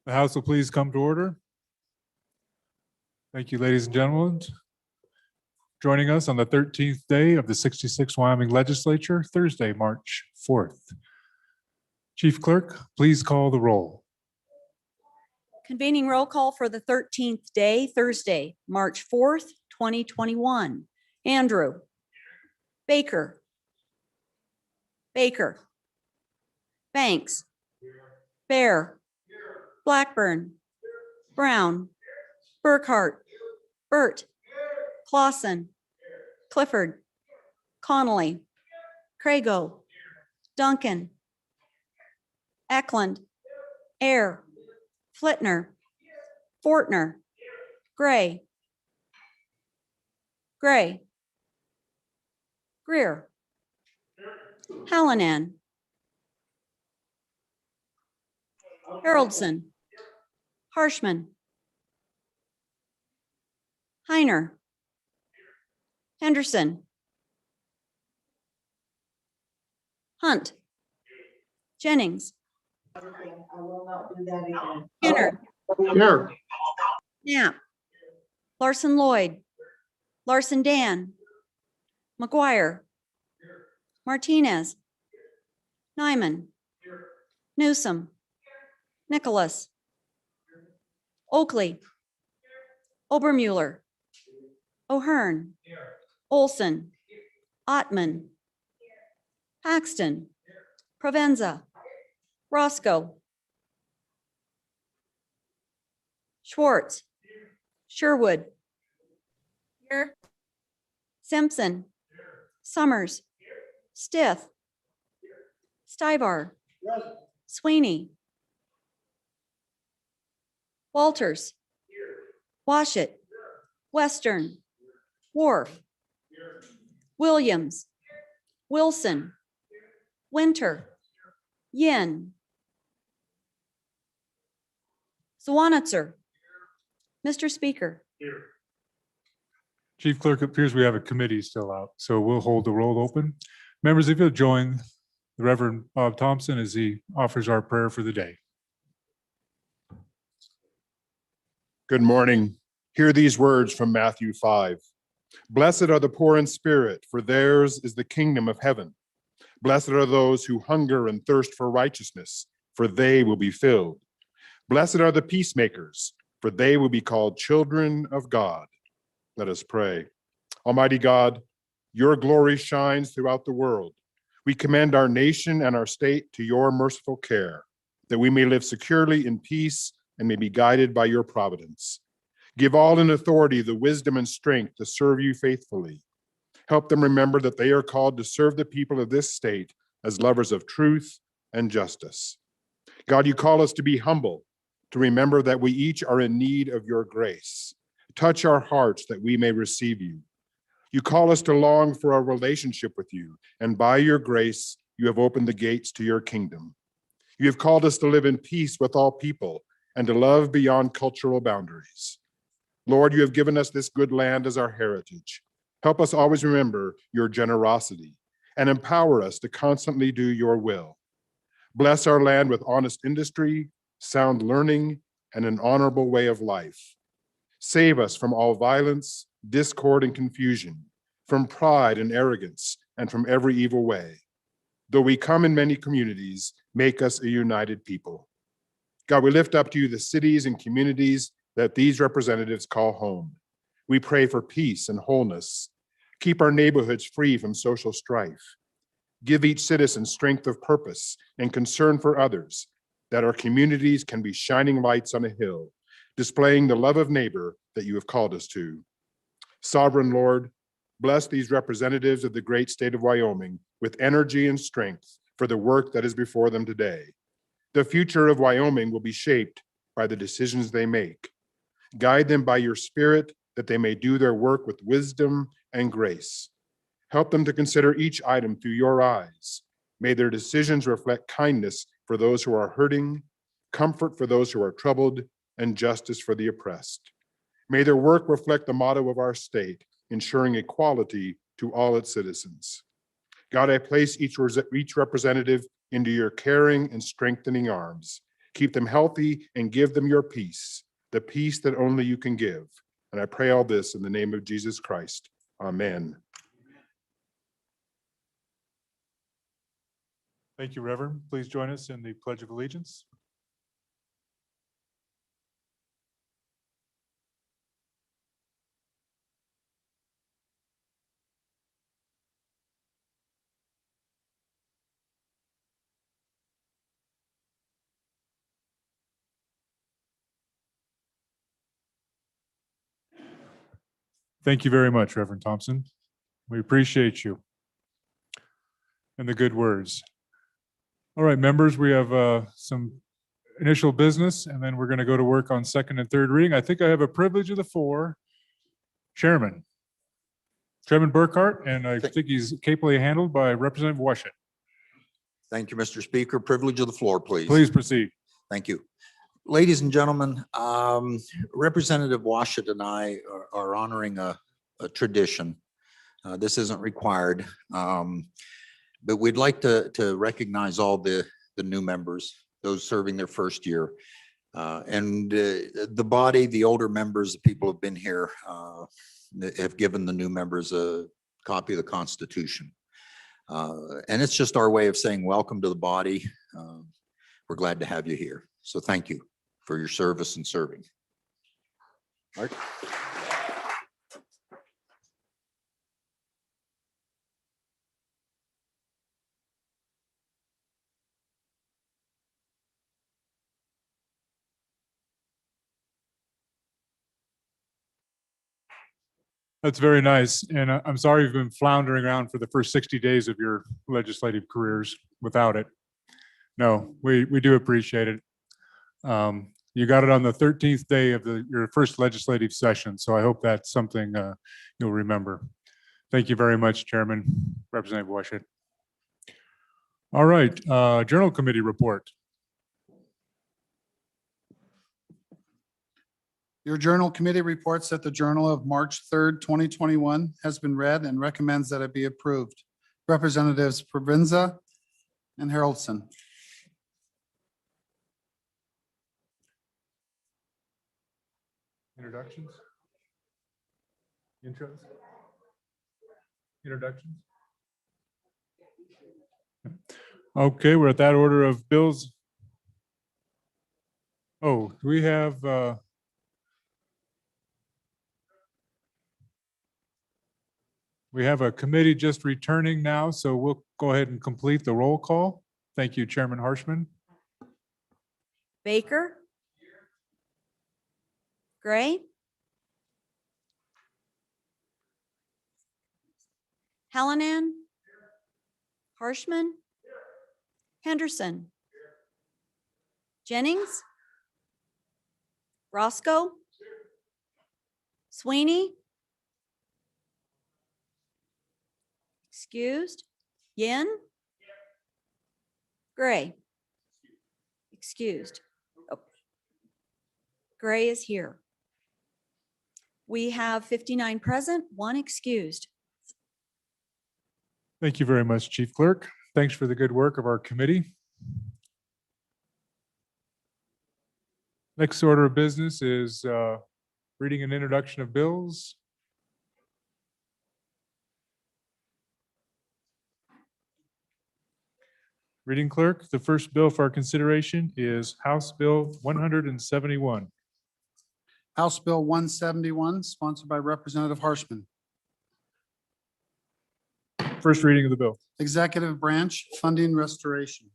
The House will please come to order. Thank you, ladies and gentlemen. Joining us on the 13th day of the 66th Wyoming Legislature, Thursday, March 4th. Chief Clerk, please call the roll. Convening roll call for the 13th day, Thursday, March 4th, 2021. Andrew. Baker. Banks. Bear. Blackburn. Brown. Burkhart. Burt. Clausen. Clifford. Connolly. Crago. Duncan. Eklund. Air. Flitner. Fortner. Gray. Greer. Hallinan. Haroldson. Harshman. Heiner. Henderson. Hunt. Jennings. I will not do that again. Skinner. Here. Knapp. Larson Lloyd. Larson Dan. McGuire. Martinez. Nyman. Newsom. Nicholas. Oakley. Obermuller. O'Hearn. Olson. Ottman. Paxton. Provenza. Roscoe. Schwartz. Sherwood. Here. Simpson. Summers. Stith. Stivar. Sweeney. Walters. Washit. Western. Wharf. Williams. Wilson. Winter. Yin. Zwanitzer. Mr. Speaker. Chief Clerk, it appears we have a committee still out, so we'll hold the roll open. Members, if you'll join the Reverend Bob Thompson as he offers our prayer for the day. Good morning. Hear these words from Matthew 5. Blessed are the poor in spirit, for theirs is the kingdom of heaven. Blessed are those who hunger and thirst for righteousness, for they will be filled. Blessed are the peacemakers, for they will be called children of God. Let us pray. Almighty God, your glory shines throughout the world. We commend our nation and our state to your merciful care, that we may live securely in peace and may be guided by your providence. Give all in authority the wisdom and strength to serve you faithfully. Help them remember that they are called to serve the people of this state as lovers of truth and justice. God, you call us to be humble, to remember that we each are in need of your grace. Touch our hearts that we may receive you. You call us to long for a relationship with you, and by your grace, you have opened the gates to your kingdom. You have called us to live in peace with all people and to love beyond cultural boundaries. Lord, you have given us this good land as our heritage. Help us always remember your generosity and empower us to constantly do your will. Bless our land with honest industry, sound learning, and an honorable way of life. Save us from all violence, discord, and confusion, from pride and arrogance, and from every evil way. Though we come in many communities, make us a united people. God, we lift up to you the cities and communities that these representatives call home. We pray for peace and wholeness. Keep our neighborhoods free from social strife. Give each citizen strength of purpose and concern for others, that our communities can be shining lights on a hill, displaying the love of neighbor that you have called us to. Sovereign Lord, bless these representatives of the great state of Wyoming with energy and strength for the work that is before them today. The future of Wyoming will be shaped by the decisions they make. Guide them by your Spirit that they may do their work with wisdom and grace. Help them to consider each item through your eyes. May their decisions reflect kindness for those who are hurting, comfort for those who are troubled, and justice for the oppressed. May their work reflect the motto of our state, ensuring equality to all its citizens. God, I place each representative into your caring and strengthening arms. Keep them healthy and give them your peace, the peace that only you can give. And I pray all this in the name of Jesus Christ. Amen. Thank you, Reverend. Please join us in the Pledge of Allegiance. Thank you very much, Reverend Thompson. We appreciate you and the good words. All right, members, we have some initial business, and then we're going to go to work on second and third reading. I think I have a privilege of the floor. Chairman Burkhart, and I think he's capably handled by Representative Washut. Thank you, Mr. Speaker. Privilege of the floor, please. Please proceed. Thank you. Ladies and gentlemen, Representative Washut and I are honoring a tradition. This isn't required, but we'd like to recognize all the new members, those serving their first year. And the body, the older members, the people who've been here, have given the new members a copy of the Constitution. And it's just our way of saying welcome to the body. We're glad to have you here. So thank you for your service and serving. Mark. That's very nice. And I'm sorry you've been floundering around for the first 60 days of your legislative careers without it. No, we do appreciate it. You got it on the 13th day of your first legislative session, so I hope that's something you'll remember. Thank you very much, Chairman, Representative Washut. All right, Journal Committee report. Your Journal Committee reports that the Journal of March 3rd, 2021 has been read and recommends that it be approved. Representatives Provenza and Haroldson. Introductions? Intros? Introductions? Okay, we're at that order of bills. Oh, do we have a committee just returning now, so we'll go ahead and complete the roll call. Thank you, Chairman Harshman. Baker. Gray. Hallinan. Harshman. Henderson. Jennings. Roscoe. Sweeney. Excused. Yin. Gray. Excused. Oh. Gray is here. We have 59 present, 1 excused. Thank you very much, Chief Clerk. Thanks for the good work of our committee. Next order of business is reading and introduction of bills. Reading clerk, the first bill for our consideration is House Bill 171. House Bill 171, sponsored by Representative Harshman. First reading of the bill. Executive Branch Funding Restoration.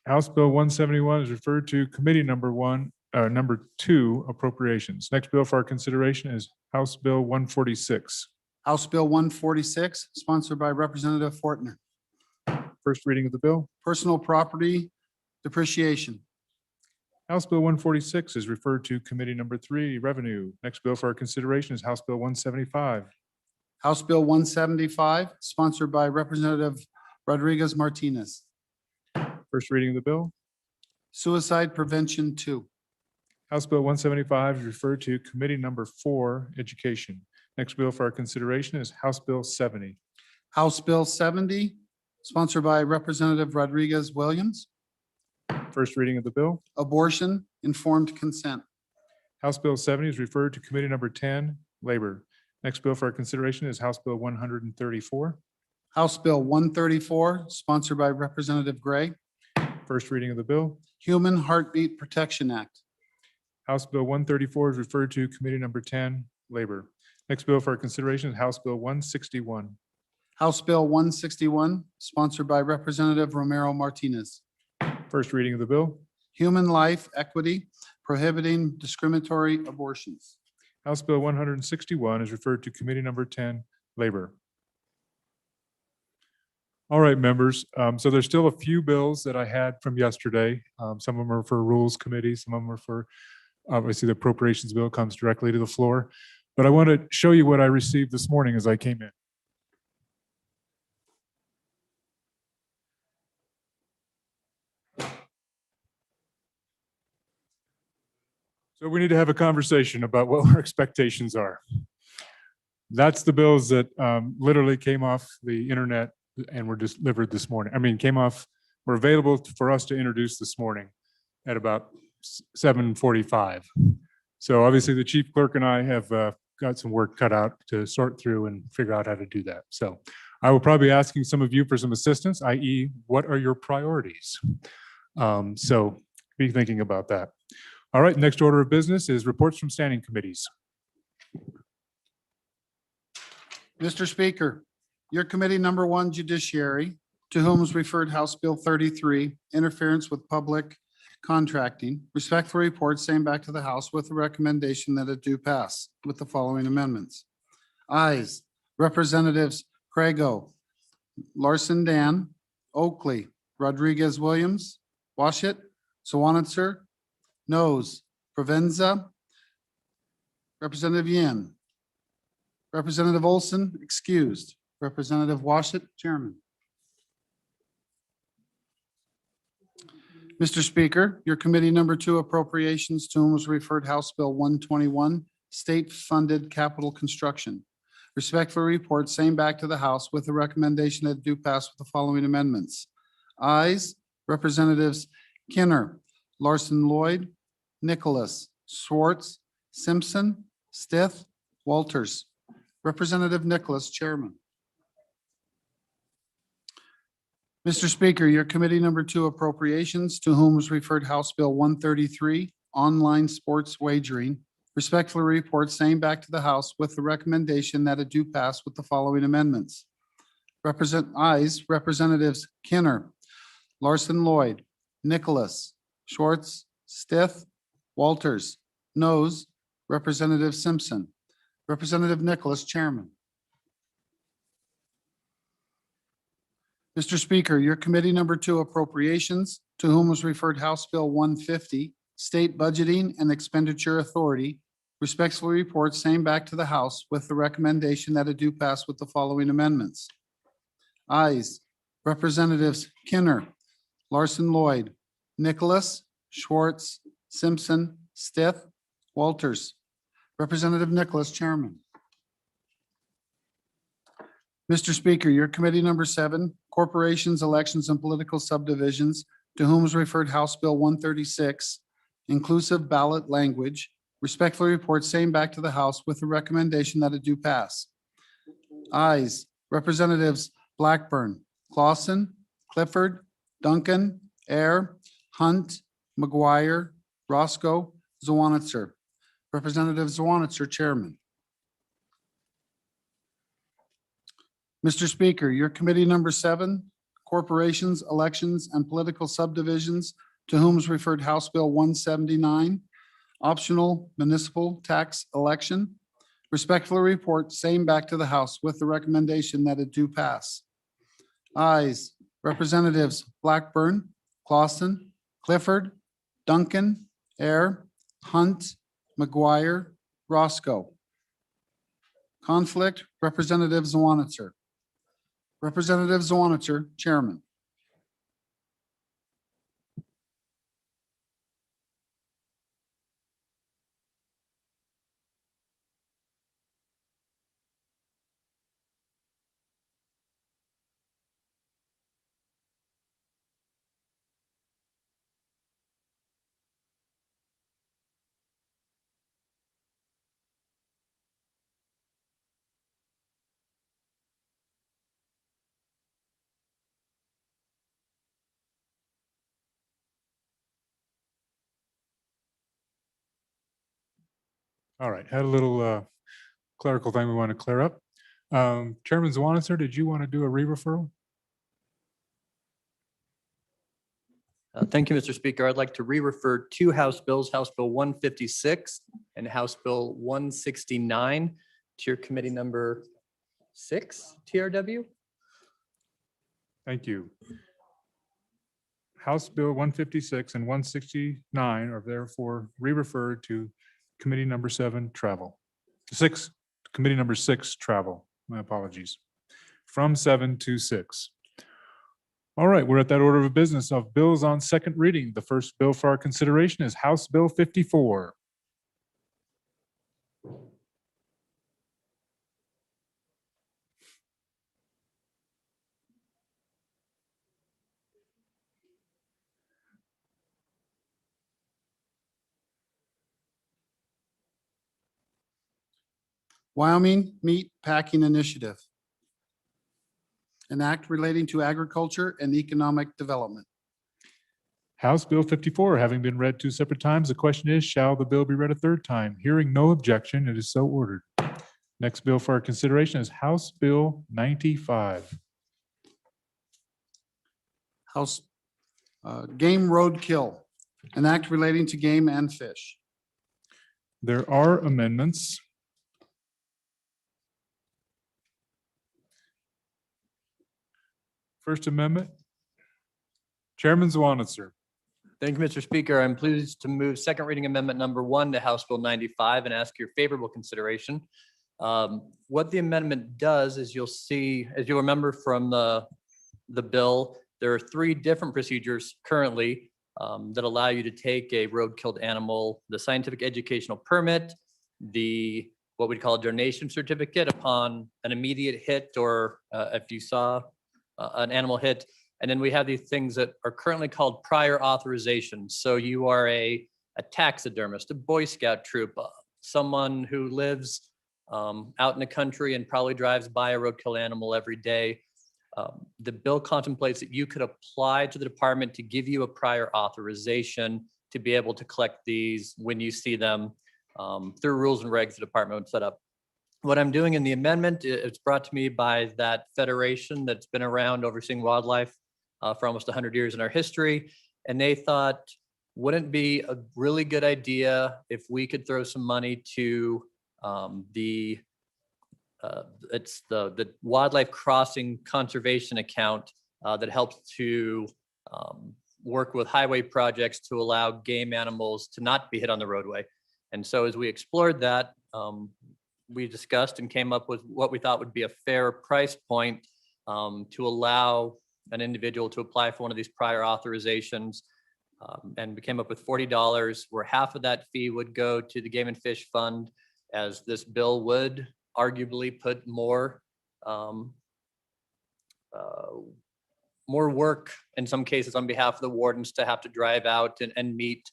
House Bill 171 is referred to Committee number 2 Appropriations. Next bill for our consideration is House Bill 146. House Bill 146, sponsored by Representative Fortner. First reading of the bill. Personal Property Depreciation. House Bill 146 is referred to Committee number 3 Revenue. Next bill for our consideration is House Bill 175. House Bill 175, sponsored by Representative Rodriguez Martinez. First reading of the bill. Suicide Prevention 2. House Bill 175 is referred to Committee number 4 Education. Next bill for our consideration is House Bill 70. House Bill 70, sponsored by Representative Rodriguez Williams. First reading of the bill. Abortion, informed consent. House Bill 70 is referred to Committee Number 10, Labor. Next bill for our consideration is House Bill 134. House Bill 134, sponsored by Representative Gray. First reading of the bill. Human Heartbeat Protection Act. House Bill 134 is referred to Committee Number 10, Labor. Next bill for our consideration is House Bill 161. House Bill 161, sponsored by Representative Romero Martinez. First reading of the bill. Human Life Equity Prohibiting Discriminatory Abortions. House Bill 161 is referred to Committee Number 10, Labor. All right, members. So there's still a few bills that I had from yesterday. Some of them are for Rules Committee, some of them are for, obviously, the appropriations bill comes directly to the floor. But I want to show you what I received this morning as I came in. So we need to have a conversation about what our expectations are. That's the bills that literally came off the internet and were delivered this morning. I mean, were available for us to introduce this morning at about 7:45. So obviously the chief clerk and I have got some work cut out to sort through and figure out how to do that. So I will probably be asking some of you for some assistance, i.e. what are your priorities? So be thinking about that. All right, next order of business is reports from standing committees. Mr. Speaker, your committee number 1 Judiciary, to whom is referred House Bill 33, Interference with Public Contracting, respectfully reports same back to the House with the recommendation that it do pass with the following amendments. Ayes, Representatives Craigo, Larson Dan, Oakley, Rodriguez Williams, Washit, Swanitzer, Noes, Provenza, Representative Yin, Representative Olson, excused. Representative Washit, Chairman. Mr. Speaker, your committee number 2 appropriations, to whom was referred House Bill 121, state-funded capital construction. Respectfully report same back to the House with the recommendation that it do pass with the following amendments. Ayes, Representatives Kinner, Larson Lloyd, Nicholas, Schwartz, Simpson, Stith, Walters. Representative Nicholas, Chairman. Mr. Speaker, your committee number 2 appropriations, to whom was referred House Bill 133, online sports wagering. Respectfully report same back to the House with the recommendation that it do pass with the following amendments. Ayes, Representatives Kinner, Larson Lloyd, Nicholas, Schwartz, Stith, Walters. Noes, Representative Simpson. Representative Nicholas, Chairman. Mr. Speaker, your committee number 2 appropriations, to whom was referred House Bill 150, State Budgeting and Expenditure Authority, respectfully report same back to the House with the recommendation that it do pass with the following amendments. Ayes, Representatives Kinner, Larson Lloyd, Nicholas, Schwartz, Simpson, Stith, Walters. Representative Nicholas, Chairman. Mr. Speaker, your committee number 7, Corporations, Elections, and Political Subdivisions, to whom is referred House Bill 136, Inclusive Ballot Language, respectfully report same back to the House with the recommendation that it do pass. Ayes, Representatives Blackburn, Clausen, Clifford, Duncan, Air, Hunt, McGuire, Roscoe, Zwanitzer. Representative Zwanitzer, Chairman. Mr. Speaker, your committee number 7, Corporations, Elections, and Political Subdivisions, to whom is referred House Bill 179, Optional Municipal Tax Election. Respectfully report same back to the House with the recommendation that it do pass. Ayes, Representatives Blackburn, Clausen, Clifford, Duncan, Air, Hunt, McGuire, Roscoe. Conflict, Representative Zwanitzer. Representative Zwanitzer, Chairman. All right, had a little clerical thing we want to clear up. Chairman Zwanitzer, did you want to do a re-referral? Thank you, Mr. Speaker. I'd like to re-refer two House bills, House Bill 156 and House Bill 169 to your committee number 6, TRW. Thank you. House Bill 156 and 169 are therefore re-referred to committee number 7, travel. 6, committee number 6, travel. My apologies. From 7 to 6. All right, we're at that order of business of bills on second reading. The first bill for our consideration is House Bill 54. Wyoming Meat Packing Initiative. An act relating to agriculture and economic development. House Bill 54 having been read 2 separate times, the question is, shall the bill be read a third time? Hearing no objection, it is so ordered. Next bill for our consideration is House Bill 95. House Game Roadkill, an act relating to game and fish. There are amendments. First Amendment. Chairman Zwanitzer. Thank you, Mr. Speaker. I'm pleased to move second reading amendment number 1 to House Bill 95 and ask your favorable consideration. What the amendment does is you'll see, as you'll remember from the bill, there are 3 different procedures currently that allow you to take a road-killed animal: the scientific educational permit, the what we'd call a donation certificate upon an immediate hit, or if you saw an animal hit. And then we have these things that are currently called prior authorization. So you are a taxidermist, a Boy Scout troop, someone who lives out in the country and probably drives by a roadkill animal every day. The bill contemplates that you could apply to the department to give you a prior authorization to be able to collect these when you see them through rules and regs the department would set up. What I'm doing in the amendment, it's brought to me by that federation that's been around overseeing wildlife for almost 100 years in our history. And they thought, wouldn't it be a really good idea if we could throw some money to it's the Wildlife Crossing Conservation Account that helps to work with highway projects to allow game animals to not be hit on the roadway. And so as we explored that, we discussed and came up with what we thought would be a fair price point to allow an individual to apply for one of these prior authorizations. And we came up with $40, where half of that fee would go to the Game and Fish Fund, as this bill would arguably put more work in some cases on behalf of the wardens to have to drive out and meet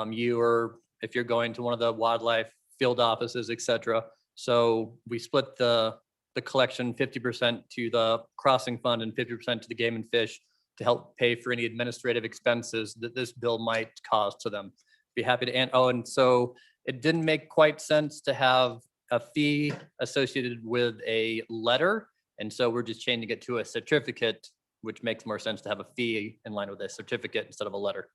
you, or if you're going to one of the wildlife field offices, et cetera. So we split the collection 50% to the crossing fund and 50% to the Game and Fish to help pay for any administrative expenses that this bill might cause to them. Be happy to, and so it didn't make quite sense to have a fee associated with a letter. And so we're just changing it to a certificate, which makes more sense to have a fee in line with a certificate instead of a letter.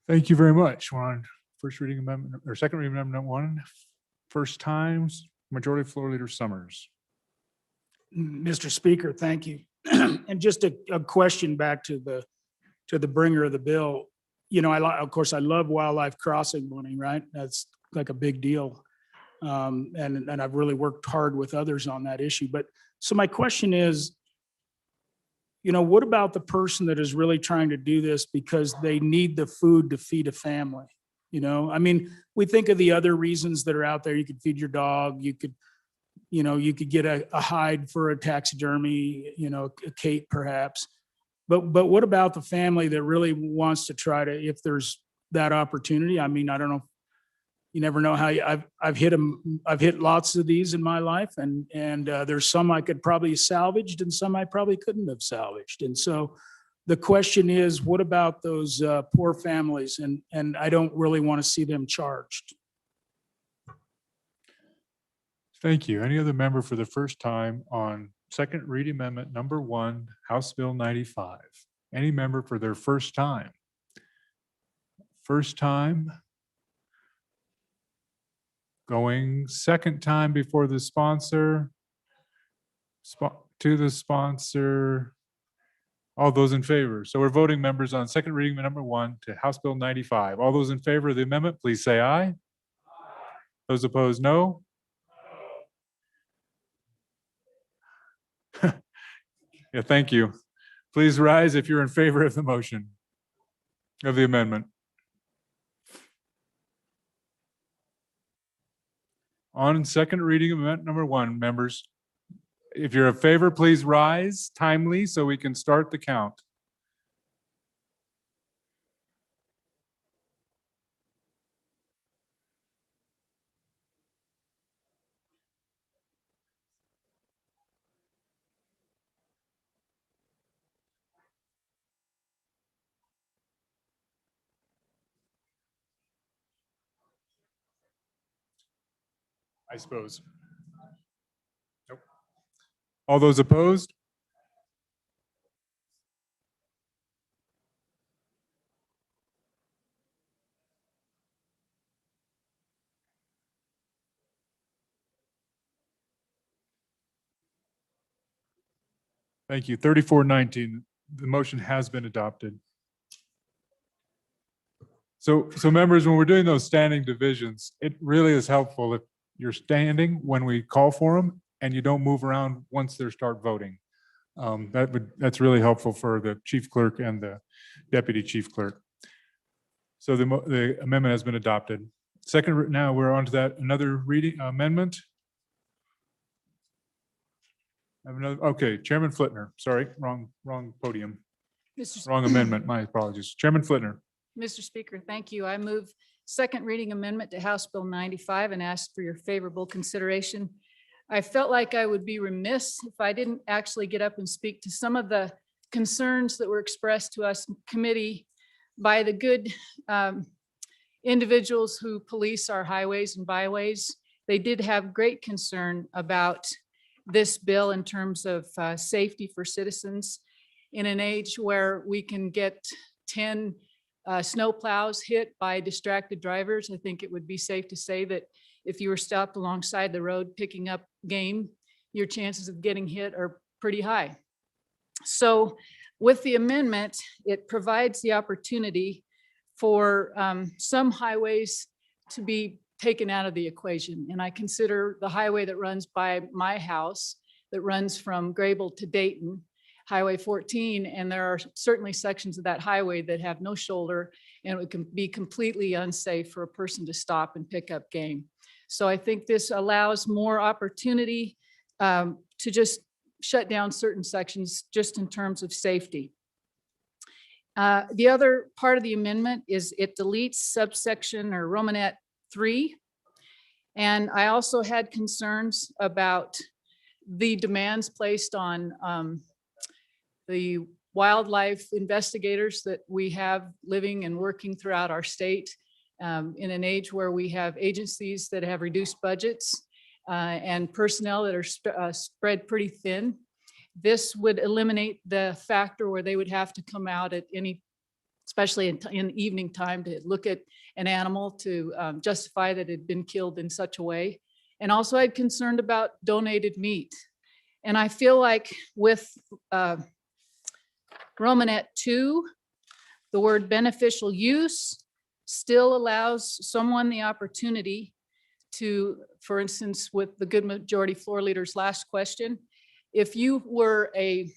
Thank you very much. We're on first reading amendment, or second reading amendment 1. First times, Majority Floor Leader Summers. Mr. Speaker, thank you. And just a question back to the bringer of the bill. You know, of course, I love wildlife crossing money, right? That's like a big deal. And I've really worked hard with others on that issue. But so my question is, you know, what about the person that is really trying to do this because they need the food to feed a family? You know, I mean, we think of the other reasons that are out there. You could feed your dog, you could get a hide for a taxidermy, you know, a Kate perhaps. But what about the family that really wants to try to, if there's that opportunity? I mean, I don't know. You never know how I've hit lots of these in my life, and there's some I could probably salvaged and some I probably couldn't have salvaged. And so The question is, what about those poor families? And I don't really want to see them charged. Thank you. Any other member for the first time on second reading amendment number 1, House Bill 95? Any member for their first time? First time? Going second time before the sponsor? To the sponsor? All those in favor? So we're voting members on second reading number 1 to House Bill 95. All those in favor of the amendment, please say aye. Those opposed, no. Yeah, thank you. Please rise if you're in favor of the motion of the amendment. On second reading amendment number 1, members, if you're in favor, please rise timely so we can start the count. I suppose. Nope. All those opposed? Thank you. 3419, the motion has been adopted. So members, when we're doing those standing divisions, it really is helpful if you're standing when we call for them and you don't move around once they start voting. That's really helpful for the chief clerk and the deputy chief clerk. So the amendment has been adopted. Second, now we're on to that another reading amendment. I have another, okay, Chairman Flitner, sorry, wrong podium, wrong amendment, my apologies. Chairman Flitner. Mr. Speaker, thank you. I move second reading amendment to House Bill 95 and ask for your favorable consideration. I felt like I would be remiss if I didn't actually get up and speak to some of the concerns that were expressed to us in committee by the good individuals who police our highways and byways. They did have great concern about this bill in terms of safety for citizens in an age where we can get 10 snow plows hit by distracted drivers. I think it would be safe to say that if you were stopped alongside the road picking up game, your chances of getting hit are pretty high. So with the amendment, it provides the opportunity for some highways to be taken out of the equation. And I consider the highway that runs by my house, that runs from Grable to Dayton, Highway 14, and there are certainly sections of that highway that have no shoulder, and it can be completely unsafe for a person to stop and pick up game. So I think this allows more opportunity to just shut down certain sections just in terms of safety. The other part of the amendment is it deletes subsection or Romanet 3. And I also had concerns about the demands placed on the wildlife investigators that we have living and working throughout our state in an age where we have agencies that have reduced budgets and personnel that are spread pretty thin. This would eliminate the factor where they would have to come out at any, especially in evening time, to look at an animal to justify that it had been killed in such a way. And also I had concerned about donated meat. And I feel like with Romanet 2, the word beneficial use still allows someone the opportunity to, for instance, with the good majority floor leader's last question, if you were a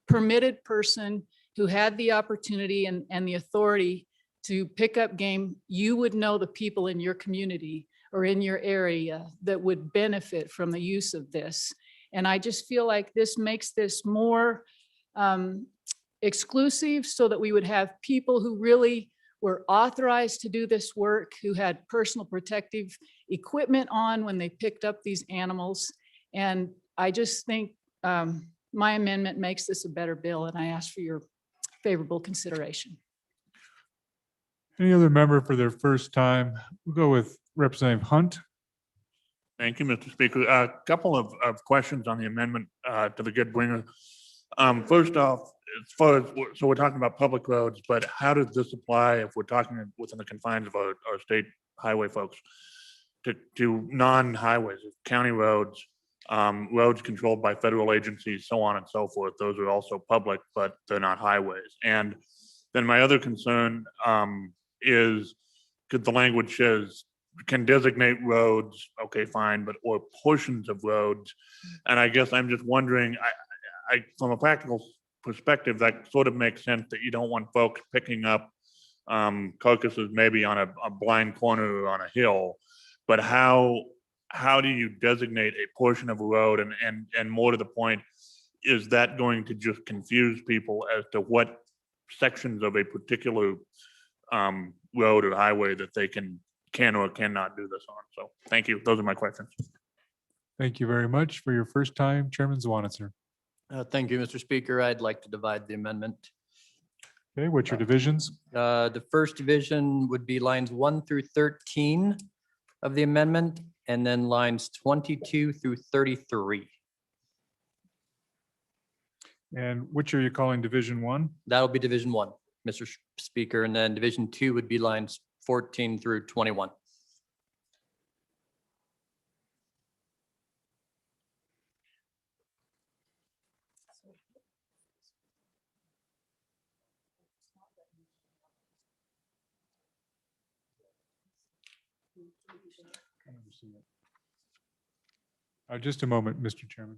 permitted person who had the opportunity and the authority to pick up game, you would know the people in your community or in your area that would benefit from the use of this. And I just feel like this makes this more exclusive so that we would have people who really were authorized to do this work, who had personal protective equipment on when they picked up these animals. And I just think my amendment makes this a better bill, and I ask for your favorable consideration. Any other member for their first time? We'll go with Representative Hunt. Thank you, Mr. Speaker. A couple of questions on the amendment to the good bringer. First off, as far as, so we're talking about public roads, but how does this apply if we're talking within the confines of our state highway folks to non-highways, county roads, roads controlled by federal agencies, so on and so forth? Those are also public, but they're not highways. And then my other concern is, because the language says can designate roads, okay, fine, but or portions of roads. And I guess I'm just wondering, from a practical perspective, that sort of makes sense that you don't want folks picking up carcasses maybe on a blind corner or on a hill. But how do you designate a portion of a road? And more to the point, is that going to just confuse people as to what sections of a particular road or highway that they can or cannot do this on? So thank you. Those are my questions. Thank you very much. For your first time, Chairman Zwanitzer. Thank you, Mr. Speaker. I'd like to divide the amendment. Okay, what's your divisions? The first division would be lines 1 through 13 of the amendment, and then lines 22 through 33. And which are you calling Division 1? That'll be Division 1, Mr. Speaker, and then Division 2 would be lines 14 through 21. Just a moment, Mr. Chairman.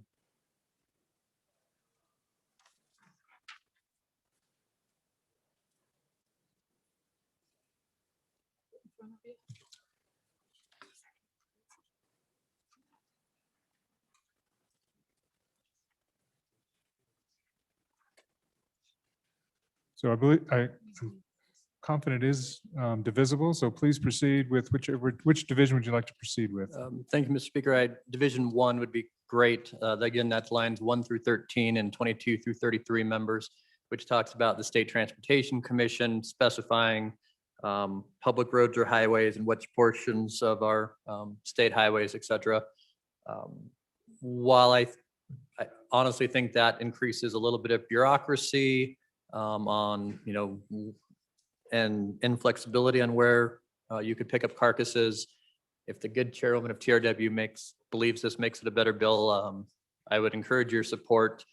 So I believe, I'm confident it is divisible, so please proceed with which division would you like to proceed with? Thank you, Mr. Speaker. Division 1 would be great. Again, that's lines 1 through 13 and 22 through 33 members, which talks about the State Transportation Commission specifying public roads or highways and which portions of our state highways, et cetera. While I honestly think that increases a little bit of bureaucracy on, and inflexibility on where you could pick up carcasses. If the good chairwoman of TRW believes this makes it a better bill, I would encourage your support.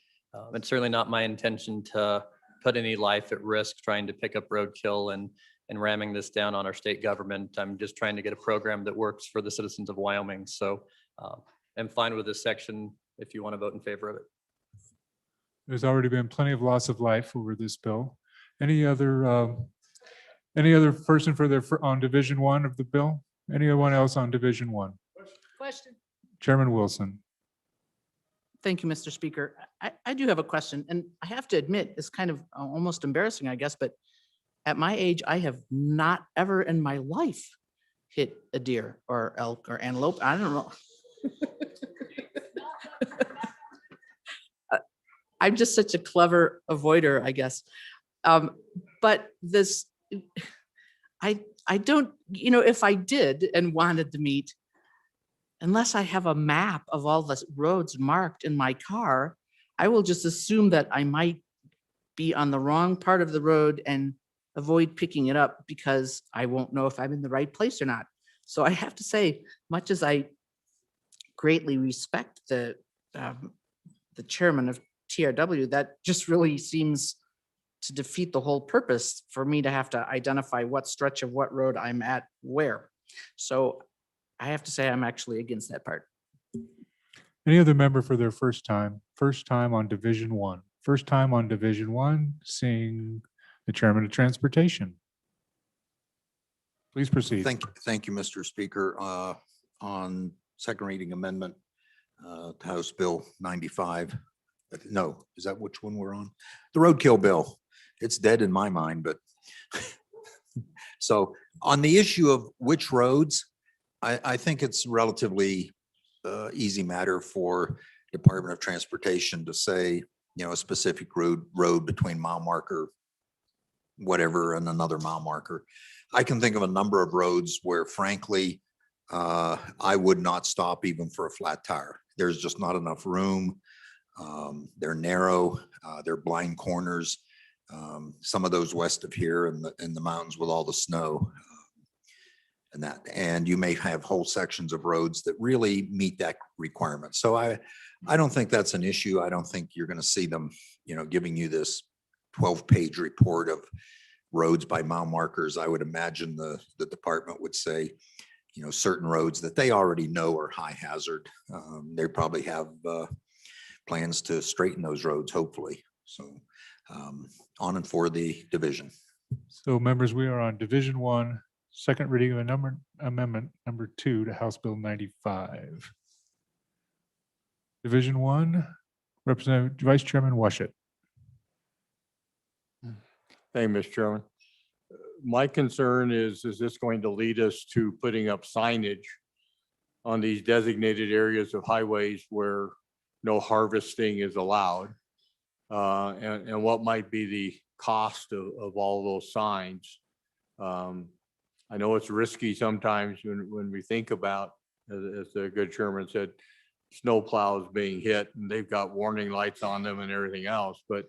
It's certainly not my intention to put any life at risk trying to pick up roadkill and ramming this down on our state government. I'm just trying to get a program that works for the citizens of Wyoming. So I'm fine with this section if you want to vote in favor of it. There's already been plenty of loss of life over this bill. Any other person on Division 1 of the bill? Anyone else on Division 1? Question. Chairman Wilson. Thank you, Mr. Speaker. I do have a question, and I have to admit, it's kind of almost embarrassing, I guess, but at my age, I have not ever in my life hit a deer or elk or antelope. I don't know. I'm just such a clever avoider, I guess. But this, I don't, if I did and wanted to meet, unless I have a map of all the roads marked in my car, I will just assume that I might be on the wrong part of the road and avoid picking it up because I won't know if I'm in the right place or not. So I have to say, much as I greatly respect the chairman of TRW, that just really seems to defeat the whole purpose for me to have to identify what stretch of what road I'm at where. So I have to say I'm actually against that part. Any other member for their first time on Division 1? First time on Division 1, seeing the Chairman of Transportation. Please proceed. Thank you, Mr. Speaker. On second reading amendment to House Bill 95. No, is that which one we're on? The roadkill bill. It's dead in my mind, but so on the issue of which roads, I think it's relatively easy matter for Department of Transportation to say, a specific road between mile marker whatever and another mile marker. I can think of a number of roads where frankly, I would not stop even for a flat tire. There's just not enough room. They're narrow, they're blind corners. Some of those west of here in the mountains with all the snow. And you may have whole sections of roads that really meet that requirement. So I don't think that's an issue. I don't think you're going to see them, giving you this 12-page report of roads by mile markers. I would imagine the department would say, certain roads that they already know are high hazard. They probably have plans to straighten those roads, hopefully. So on and for the division. So members, we are on Division 1, second reading of amendment number 2 to House Bill 95. Division 1, Representative Vice Chairman Washut. Thank you, Mr. Chairman. My concern is this going to lead us to putting up signage on these designated areas of highways where no harvesting is allowed? And what might be the cost of all those signs? I know it's risky sometimes when we think about, as the good chairman said, snow plows being hit and they've got warning lights on them and everything else. But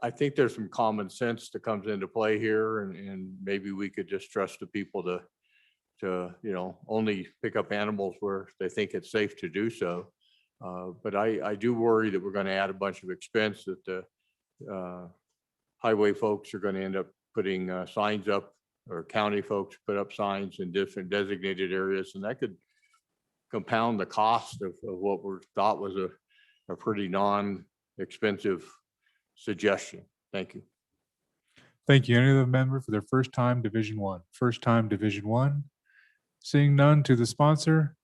I think there's some common sense that comes into play here, and maybe we could just trust the people to only pick up animals where they think it's safe to do so. But I do worry that we're going to add a bunch of expense that the highway folks are going to end up putting signs up, or county folks put up signs in different designated areas, and that could compound the cost of what we thought was a pretty non-expensive suggestion. Thank you. Thank you. Any other member for their first time Division 1? First time Division 1? Seeing none, to the sponsor.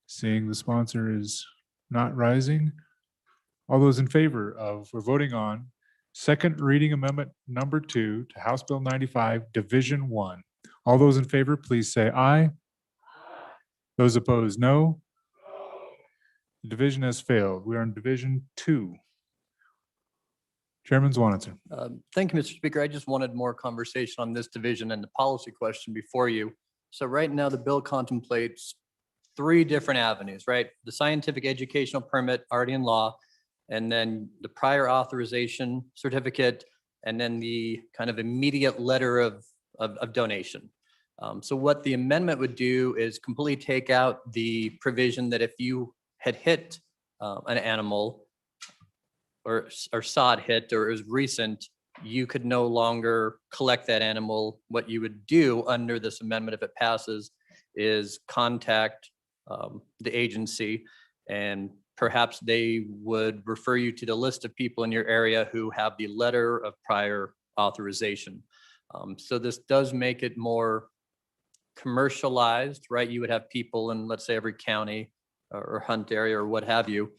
Seeing the sponsor is not rising. All those in favor of, we're voting on second reading amendment number 2 to House Bill 95, Division 1. All those in favor, please say aye. Those opposed, no. The division has failed. We are in Division 2. Chairman Zwanitzer. Thank you, Mr. Speaker. I just wanted more conversation on this division and the policy question before you. So right now, the bill contemplates 3 different avenues, right? The scientific educational permit already in law, and then the prior authorization certificate, and then the kind of immediate letter of donation. So what the amendment would do is completely take out the provision that if you had hit an animal or saw it hit, or it was recent, you could no longer collect that animal. What you would do under this amendment, if it passes, is contact the agency, and perhaps they would refer you to the list of people in your area who have the letter of prior authorization. So this does make it more commercialized, right? You would have people in, let's say, every county or hunt area or what have you,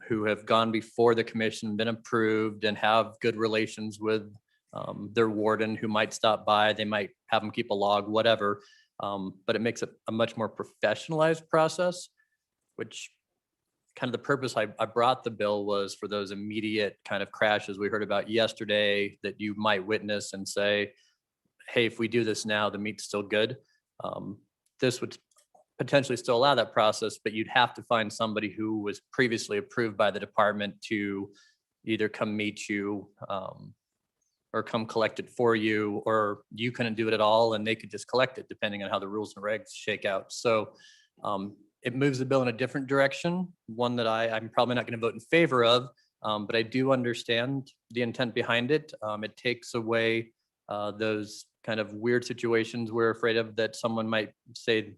who have gone before the commission, been approved, and have good relations with their warden who might stop by. They might have them keep a log, whatever. But it makes it a much more professionalized process, which kind of the purpose I brought the bill was for those immediate kind of crashes we heard about yesterday that you might witness and say, hey, if we do this now, the meat's still good. This would potentially still allow that process, but you'd have to find somebody who was previously approved by the department to either come meet you or come collect it for you, or you couldn't do it at all and they could just collect it depending on how the rules and regs shake out. So it moves the bill in a different direction, one that I'm probably not going to vote in favor of, but I do understand the intent behind it. It takes away those kind of weird situations we're afraid of that someone might say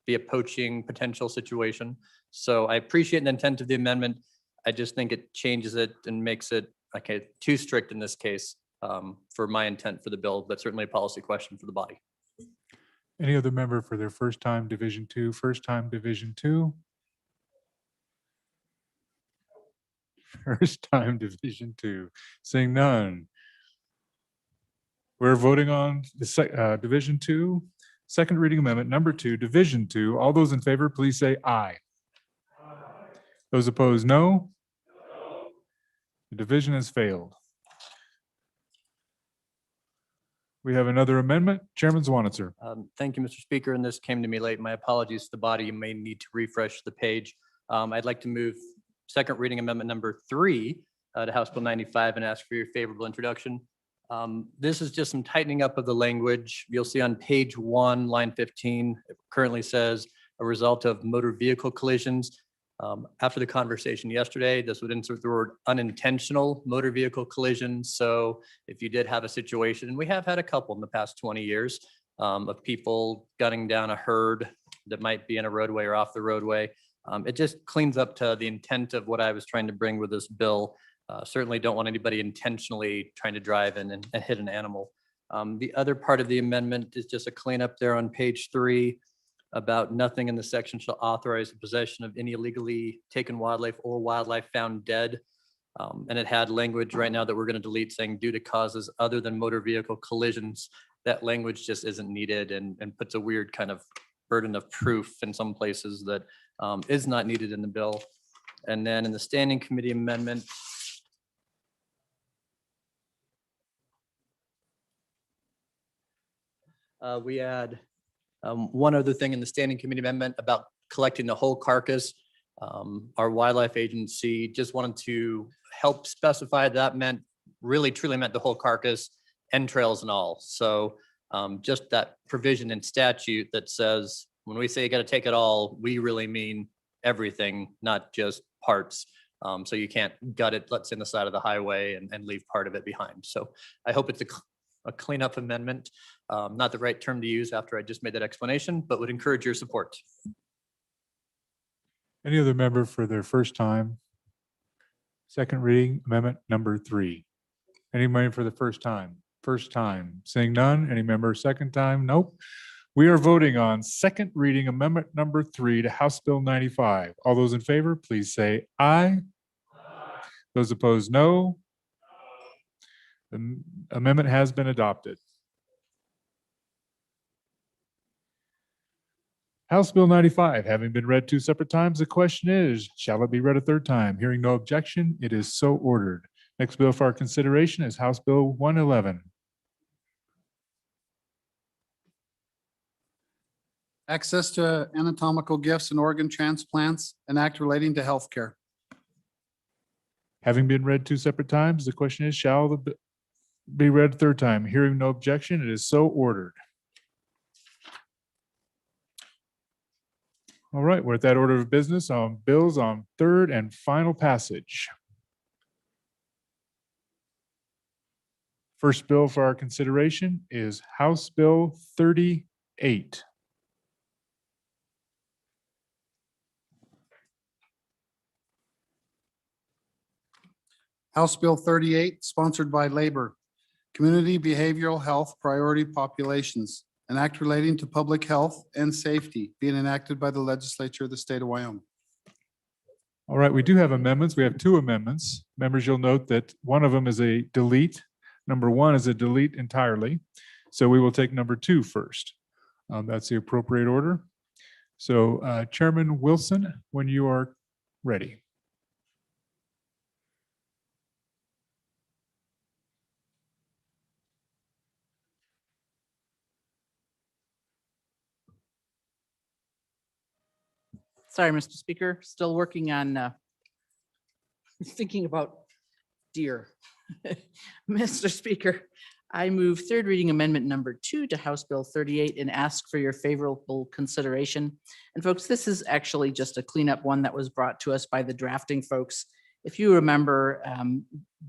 be a poaching potential situation. So I appreciate the intent of the amendment. I just think it changes it and makes it too strict in this case for my intent for the bill, but certainly a policy question for the body. Any other member for their first time Division 2? First time Division 2? First time Division 2. Seeing none. We're voting on the Division 2, second reading amendment number 2, Division 2. All those in favor, please say aye. Those opposed, no. The division has failed. We have another amendment. Chairman Zwanitzer. Thank you, Mr. Speaker, and this came to me late. My apologies to the body. You may need to refresh the page. I'd like to move second reading amendment number 3 to House Bill 95 and ask for your favorable introduction. This is just some tightening up of the language. You'll see on page 1, line 15, it currently says a result of motor vehicle collisions. After the conversation yesterday, this would insert the word unintentional motor vehicle collisions. So if you did have a situation, and we have had a couple in the past 20 years of people gunning down a herd that might be in a roadway or off the roadway, it just cleans up to the intent of what I was trying to bring with this bill. Certainly don't want anybody intentionally trying to drive in and hit an animal. The other part of the amendment is just a cleanup there on page 3 about nothing in the section shall authorize the possession of any illegally taken wildlife or wildlife found dead. And it had language right now that we're going to delete saying due to causes other than motor vehicle collisions. That language just isn't needed and puts a weird kind of burden of proof in some places that is not needed in the bill. And then in the standing committee amendment, we add one other thing in the standing committee amendment about collecting the whole carcass. Our wildlife agency just wanted to help specify that meant really truly meant the whole carcass, entrails and all. So just that provision in statute that says when we say you got to take it all, we really mean everything, not just parts. So you can't gut it, let's say, in the side of the highway and leave part of it behind. So I hope it's a cleanup amendment. Not the right term to use after I just made that explanation, but would encourage your support. Any other member for their first time? Second reading amendment number 3. Anybody for the first time? First time. Seeing none. Any member second time? Nope. We are voting on second reading amendment number 3 to House Bill 95. All those in favor, please say aye. Those opposed, no. The amendment has been adopted. House Bill 95, having been read 2 separate times, the question is, shall it be read a third time? Hearing no objection, it is so ordered. Next bill for our consideration is House Bill 111. Access to anatomical gifts and organ transplants, an act relating to healthcare. Having been read 2 separate times, the question is, shall the be read a third time? Hearing no objection, it is so ordered. All right, we're at that order of business on bills on third and final passage. First bill for our consideration is House Bill 38. House Bill 38, sponsored by Labor, Community Behavioral Health Priority Populations, an act relating to public health and safety being enacted by the legislature of the state of Wyoming. All right, we do have amendments. We have 2 amendments. Members, you'll note that one of them is a delete. Number 1 is a delete entirely. So we will take number 2 first. That's the appropriate order. So Chairman Wilson, when you are ready. Sorry, Mr. Speaker, still working on thinking about deer. Mr. Speaker, I move third reading amendment number 2 to House Bill 38 and ask for your favorable consideration. And folks, this is actually just a cleanup one that was brought to us by the drafting folks. If you remember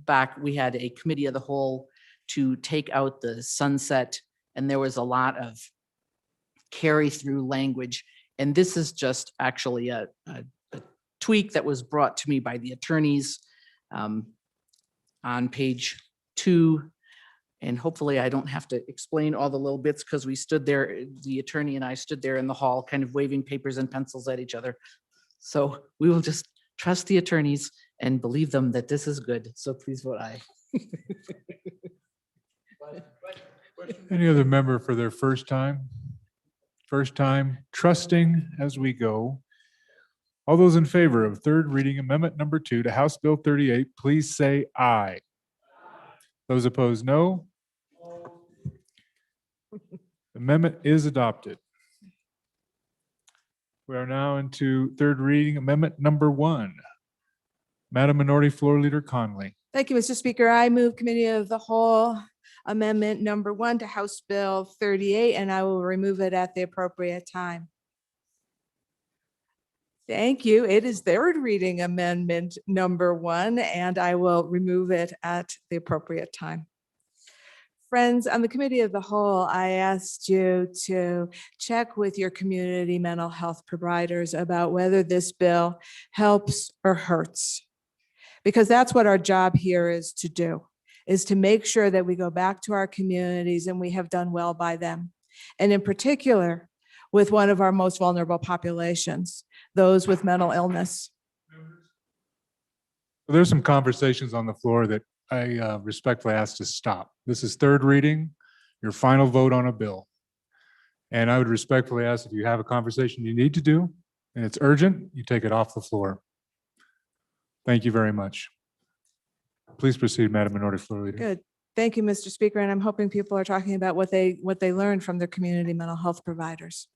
back, we had a committee of the whole to take out the sunset, and there was a lot of carry through language. And this is just actually a tweak that was brought to me by the attorneys on page 2. And hopefully I don't have to explain all the little bits because we stood there, the attorney and I stood there in the hall kind of waving papers and pencils at each other. So we will just trust the attorneys and believe them that this is good. So please vote aye. Any other member for their first time? First time, trusting as we go. All those in favor of third reading amendment number 2 to House Bill 38, please say aye. Those opposed, no. Amendment is adopted. We are now into third reading amendment number 1. Madam Minority Floor Leader Conley. Thank you, Mr. Speaker. I move Committee of the Whole Amendment number 1 to House Bill 38, and I will remove it at the appropriate time. Thank you. It is third reading amendment number 1, and I will remove it at the appropriate time. Friends, on the Committee of the Whole, I asked you to check with your community mental health providers about whether this bill helps or hurts. Because that's what our job here is to do, is to make sure that we go back to our communities and we have done well by them. And in particular, with one of our most vulnerable populations, those with mental illness. There's some conversations on the floor that I respectfully ask to stop. This is third reading, your final vote on a bill. And I would respectfully ask if you have a conversation you need to do, and it's urgent, you take it off the floor. Thank you very much. Please proceed, Madam Minority Floor Leader. Good. Thank you, Mr. Speaker. And I'm hoping people are talking about what they learned from their community mental health providers.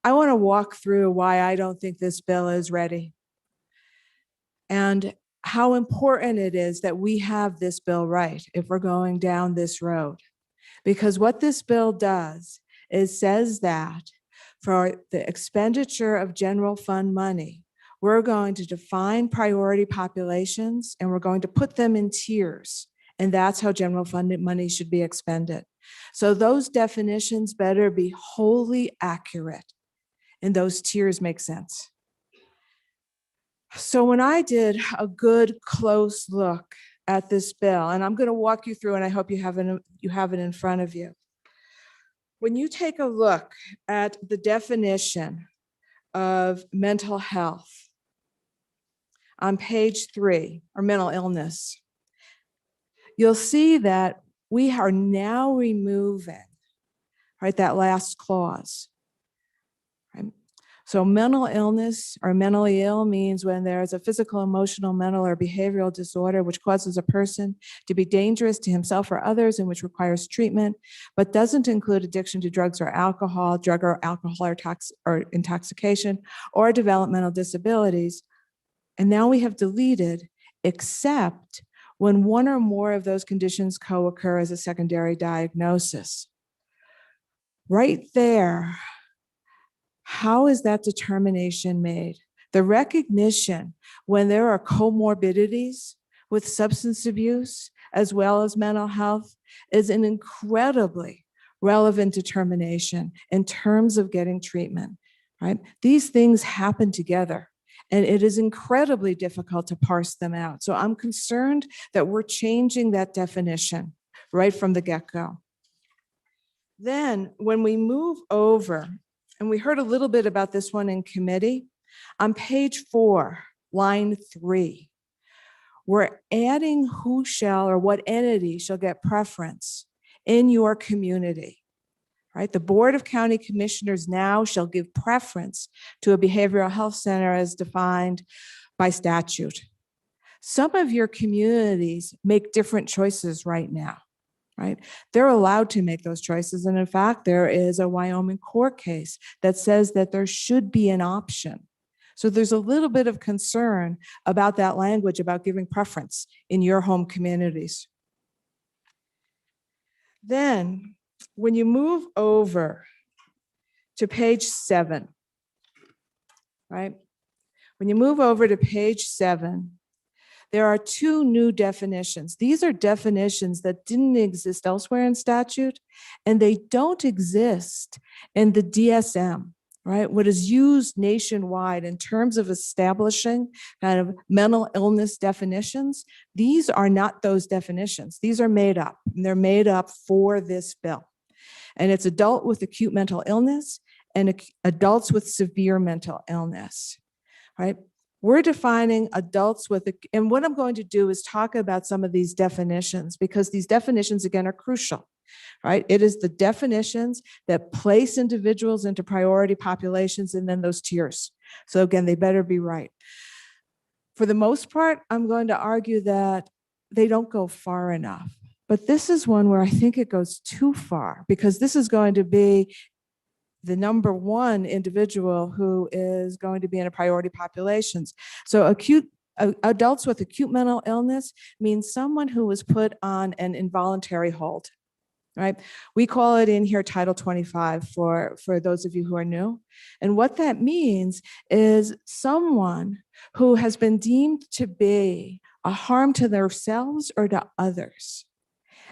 I want to walk through why I don't think this bill is ready and how important it is that we have this bill right if we're going down this road. Because what this bill does is says that for the expenditure of general fund money, we're going to define priority populations and we're going to put them in tiers. And that's how general fund money should be expended. So those definitions better be wholly accurate and those tiers make sense. So when I did a good close look at this bill, and I'm going to walk you through and I hope you have it in front of you. When you take a look at the definition of mental health on page 3, or mental illness, you'll see that we are now removing, right, that last clause. Right? So mental illness or mentally ill means when there is a physical, emotional, mental, or behavioral disorder which causes a person to be dangerous to himself or others and which requires treatment, but doesn't include addiction to drugs or alcohol, drug or alcohol or intoxication, or developmental disabilities. And now we have deleted except when one or more of those conditions co-occur as a secondary diagnosis. Right there, how is that determination made? The recognition when there are comorbidities with substance abuse as well as mental health is an incredibly relevant determination in terms of getting treatment, right? These things happen together. And it is incredibly difficult to parse them out. So I'm concerned that we're changing that definition right from the get-go. Then when we move over, and we heard a little bit about this one in committee, on page 4, line 3, we're adding who shall or what entity shall get preference in your community. Right? The Board of County Commissioners now shall give preference to a behavioral health center as defined by statute. Some of your communities make different choices right now, right? They're allowed to make those choices. And in fact, there is a Wyoming court case that says that there should be an option. So there's a little bit of concern about that language about giving preference in your home communities. Then, when you move over to page 7, right? When you move over to page 7, there are 2 new definitions. These are definitions that didn't exist elsewhere in statute, and they don't exist in the DSM, right? What is used nationwide in terms of establishing kind of mental illness definitions. These are not those definitions. These are made up, and they're made up for this bill. And it's adult with acute mental illness and adults with severe mental illness, right? We're defining adults with, and what I'm going to do is talk about some of these definitions because these definitions, again, are crucial, right? It is the definitions that place individuals into priority populations and then those tiers. So again, they better be right. For the most part, I'm going to argue that they don't go far enough. But this is one where I think it goes too far, because this is going to be the number one individual who is going to be in a priority populations. So adults with acute mental illness means someone who was put on an involuntary hold, right? We call it in here Title 25 for those of you who are new. And what that means is someone who has been deemed to be a harm to themselves or to others.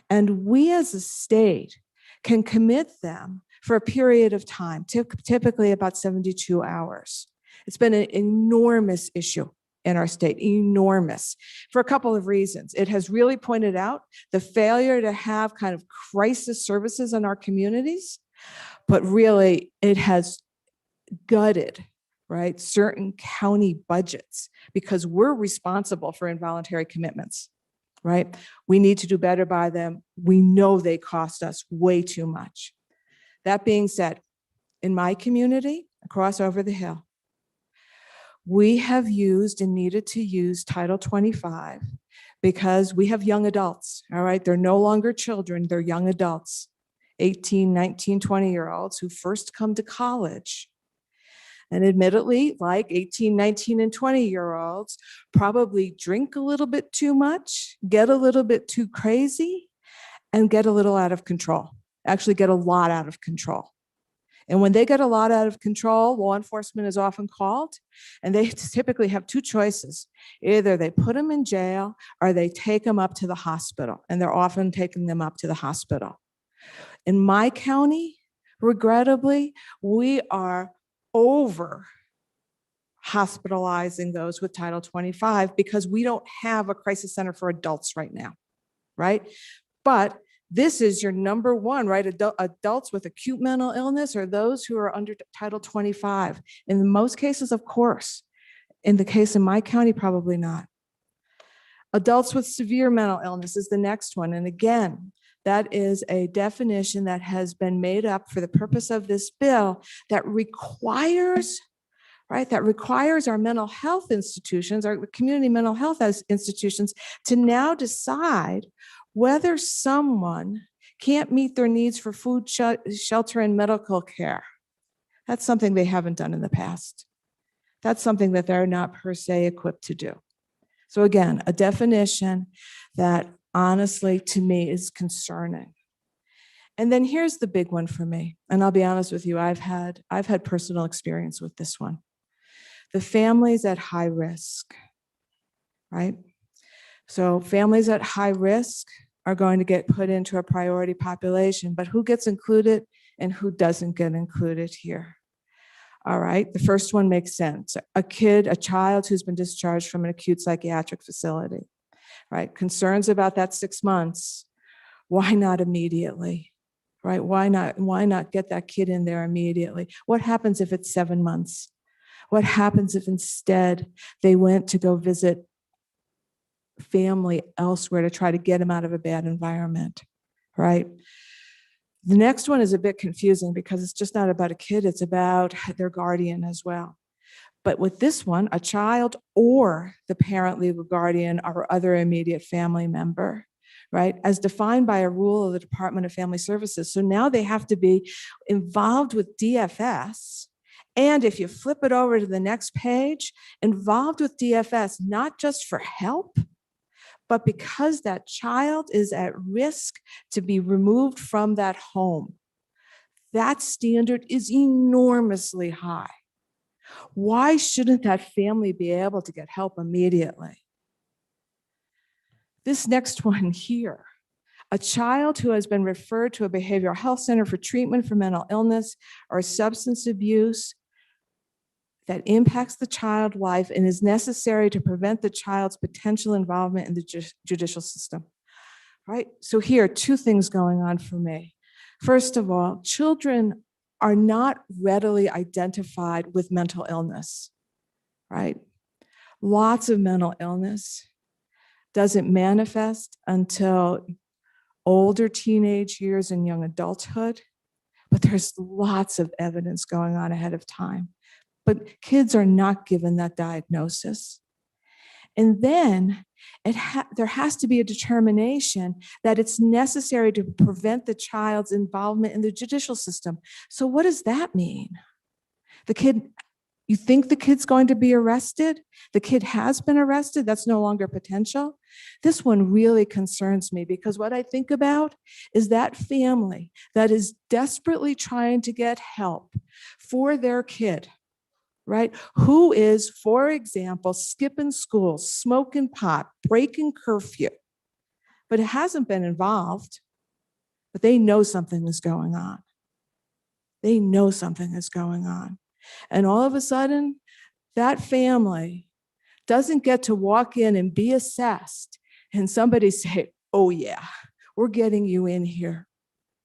And we as a state can commit them for a period of time, typically about 72 hours. It's been an enormous issue in our state, enormous, for a couple of reasons. It has really pointed out the failure to have kind of crisis services in our communities, but really it has gutted, right, certain county budgets because we're responsible for involuntary commitments, right? We need to do better by them. We know they cost us way too much. That being said, in my community, across over the hill, we have used and needed to use Title 25 because we have young adults, all right? They're no longer children, they're young adults, 18, 19, 20-year-olds who first come to college. And admittedly, like 18, 19, and 20-year-olds, probably drink a little bit too much, get a little bit too crazy, and get a little out of control. Actually get a lot out of control. And when they get a lot out of control, law enforcement is often called, and they typically have two choices. Either they put them in jail or they take them up to the hospital, and they're often taking them up to the hospital. In my county, regrettably, we are over hospitalizing those with Title 25 because we don't have a crisis center for adults right now, right? But this is your number one, right? Adults with acute mental illness or those who are under Title 25. In most cases, of course. In the case in my county, probably not. Adults with severe mental illness is the next one. And again, that is a definition that has been made up for the purpose of this bill that requires, right, that requires our mental health institutions, our community mental health institutions to now decide whether someone can't meet their needs for food, shelter, and medical care. That's something they haven't done in the past. That's something that they're not per se equipped to do. So again, a definition that honestly to me is concerning. And then here's the big one for me. And I'll be honest with you, I've had personal experience with this one. The families at high risk, right? So families at high risk are going to get put into a priority population, but who gets included and who doesn't get included here? All right, the first one makes sense. A child who's been discharged from an acute psychiatric facility, right? Concerns about that 6 months. Why not immediately, right? Why not get that kid in there immediately? What happens if it's 7 months? What happens if instead they went to go visit family elsewhere to try to get him out of a bad environment, right? The next one is a bit confusing because it's just not about a kid, it's about their guardian as well. But with this one, a child or the parent, legal guardian, or other immediate family member, right, as defined by a rule of the Department of Family Services. So now they have to be involved with DFS. And if you flip it over to the next page, involved with DFS, not just for help, but because that child is at risk to be removed from that home. That standard is enormously high. Why shouldn't that family be able to get help immediately? This next one here, a child who has been referred to a behavioral health center for treatment for mental illness or substance abuse that impacts the child's life and is necessary to prevent the child's potential involvement in the judicial system, right? So here are two things going on for me. First of all, children are not readily identified with mental illness, right? Lots of mental illness doesn't manifest until older teenage years and young adulthood, but there's lots of evidence going on ahead of time. But kids are not given that diagnosis. And then there has to be a determination that it's necessary to prevent the child's involvement in the judicial system. So what does that mean? You think the kid's going to be arrested? The kid has been arrested. That's no longer potential. This one really concerns me because what I think about is that family that is desperately trying to get help for their kid, right? Who is, for example, skipping school, smoking pot, breaking curfew, but it hasn't been involved, but they know something is going on. They know something is going on. And all of a sudden, that family doesn't get to walk in and be assessed and somebody say, oh yeah, we're getting you in here,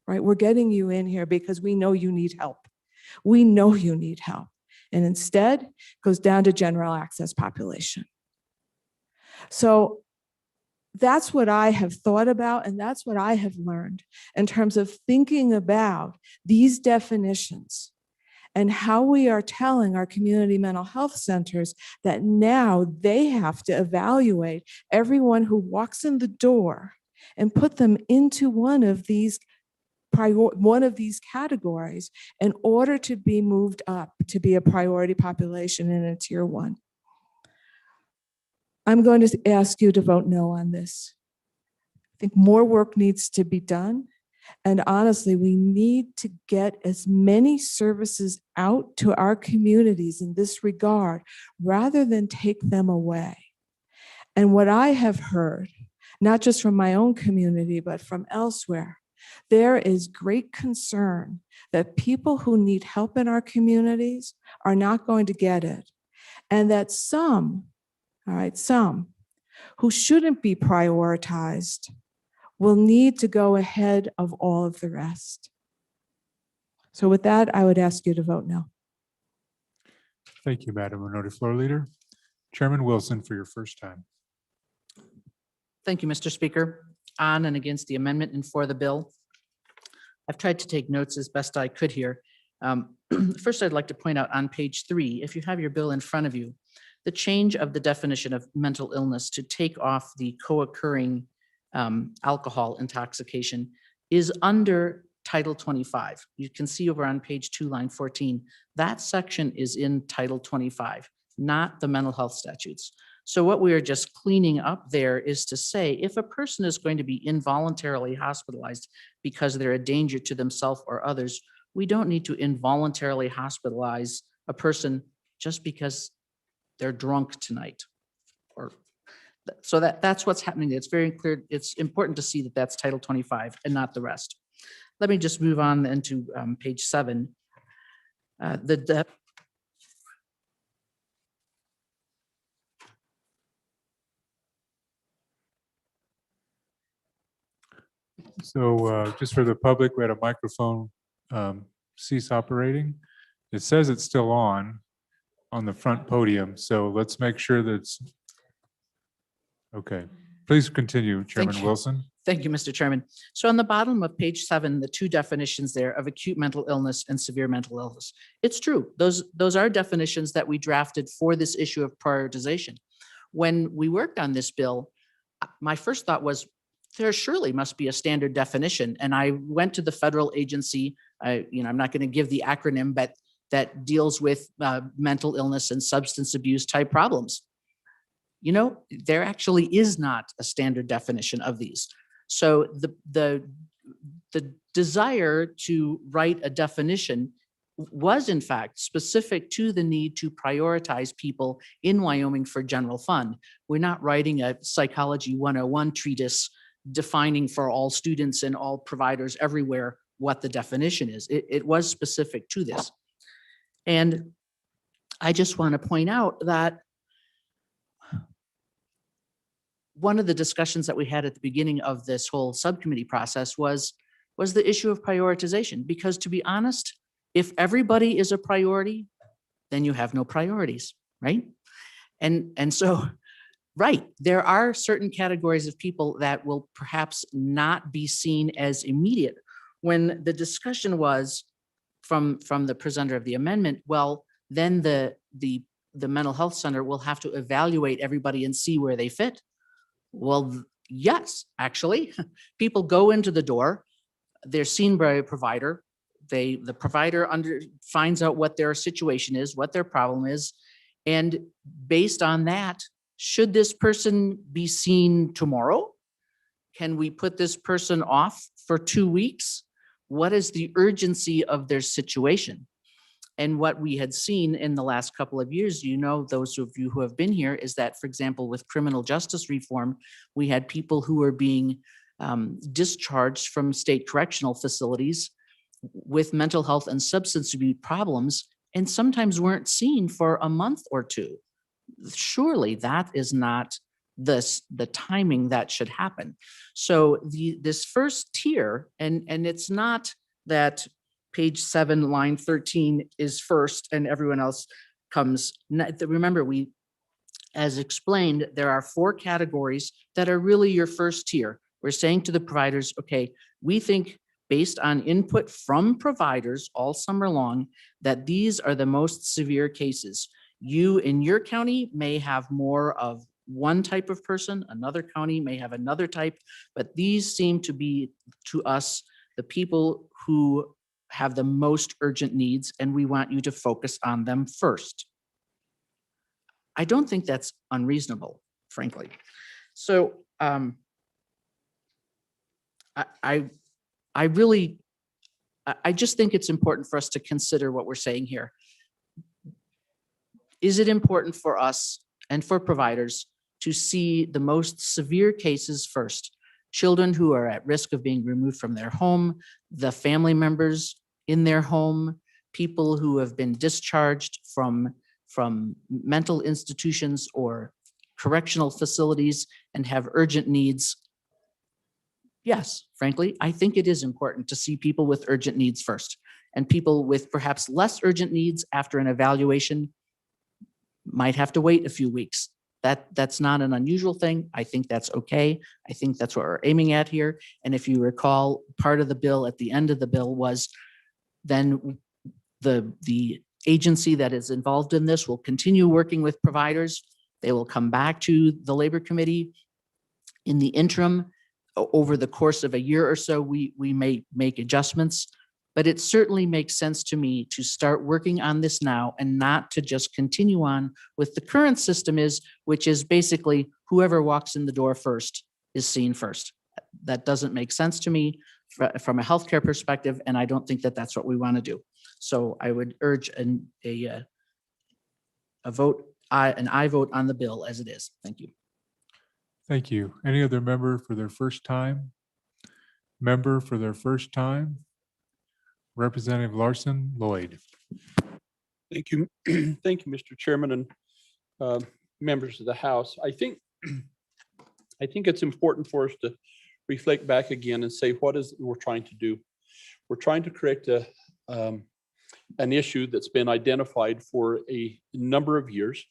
right? We're getting you in here because we know you need help. We know you need help. And instead, it goes down to general access population. So that's what I have thought about, and that's what I have learned in terms of thinking about these definitions and how we are telling our community mental health centers that now they have to evaluate everyone who walks in the door and put them into one of these categories in order to be moved up to be a priority population in a tier 1. I'm going to ask you to vote no on this. I think more work needs to be done. And honestly, we need to get as many services out to our communities in this regard rather than take them away. And what I have heard, not just from my own community, but from elsewhere, there is great concern that people who need help in our communities are not going to get it. And that some who shouldn't be prioritized will need to go ahead of all of the rest. So with that, I would ask you to vote no. Thank you, Madam Minority Floor Leader. Chairman Wilson for your first time. Thank you, Mr. Speaker. On and against the amendment and for the bill. I've tried to take notes as best I could here. First, I'd like to point out on page 3, if you have your bill in front of you, the change of the definition of mental illness to take off the co-occurring alcohol intoxication is under Title 25. You can see over on page 2, line 14, that section is in Title 25, not the mental health statutes. So what we are just cleaning up there is to say, if a person is going to be involuntarily hospitalized because they're a danger to themselves or others, we don't need to involuntarily hospitalize a person just because they're drunk tonight. So that's what's happening. It's very clear. It's important to see that that's Title 25 and not the rest. Let me just move on then to page 7. So just for the public, we had a microphone cease operating. It says it's still on the front podium. So let's make sure that's okay. Please continue, Chairman Wilson. Thank you, Mr. Chairman. So on the bottom of page 7, the 2 definitions there of acute mental illness and severe mental illness. It's true. Those are definitions that we drafted for this issue of prioritization. When we worked on this bill, my first thought was there surely must be a standard definition. And I went to the federal agency, I'm not going to give the acronym, but that deals with mental illness and substance abuse type problems. There actually is not a standard definition of these. So the desire to write a definition was in fact specific to the need to prioritize people in Wyoming for general fund. We're not writing a psychology 101 treatise defining for all students and all providers everywhere what the definition is. It was specific to this. And I just want to point out that one of the discussions that we had at the beginning of this whole subcommittee process was the issue of prioritization. Because to be honest, if everybody is a priority, then you have no priorities, right? And so, right, there are certain categories of people that will perhaps not be seen as immediate. When the discussion was from the presenter of the amendment, well, then the mental health center will have to evaluate everybody and see where they fit. Well, yes, actually, people go into the door, they're seen by a provider. The provider finds out what their situation is, what their problem is. And based on that, should this person be seen tomorrow? Can we put this person off for 2 weeks? What is the urgency of their situation? And what we had seen in the last couple of years, those of you who have been here, is that, for example, with criminal justice reform, we had people who were being discharged from state correctional facilities with mental health and substance abuse problems, and sometimes weren't seen for a month or two. Surely that is not the timing that should happen. So this first tier, and it's not that page 7, line 13 is first and everyone else comes. Remember, as explained, there are 4 categories that are really your first tier. We're saying to the providers, okay, we think based on input from providers all summer long, that these are the most severe cases. You in your county may have more of one type of person, another county may have another type, but these seem to be, to us, the people who have the most urgent needs, and we want you to focus on them first. I don't think that's unreasonable, frankly. So I just think it's important for us to consider what we're saying here. Is it important for us and for providers to see the most severe cases first? Children who are at risk of being removed from their home, the family members in their home, people who have been discharged from mental institutions or correctional facilities and have urgent needs. Yes, frankly, I think it is important to see people with urgent needs first, and people with perhaps less urgent needs after an evaluation might have to wait a few weeks. That's not an unusual thing. I think that's okay. I think that's what we're aiming at here. And if you recall, part of the bill, at the end of the bill, was then the agency that is involved in this will continue working with providers. They will come back to the Labor Committee. In the interim, over the course of a year or so, we may make adjustments, but it certainly makes sense to me to start working on this now and not to just continue on with the current system which is basically whoever walks in the door first is seen first. That doesn't make sense to me from a healthcare perspective, and I don't think that that's what we want to do. So I would urge an aye vote on the bill as it is. Thank you. Thank you. Any other member for their first time? Member for their first time? Representative Larson Lloyd. Thank you. Thank you, Mr. Chairman and members of the House. I think it's important for us to reflect back again and say, what is it we're trying to do? We're trying to correct an issue that's been identified for a number of years,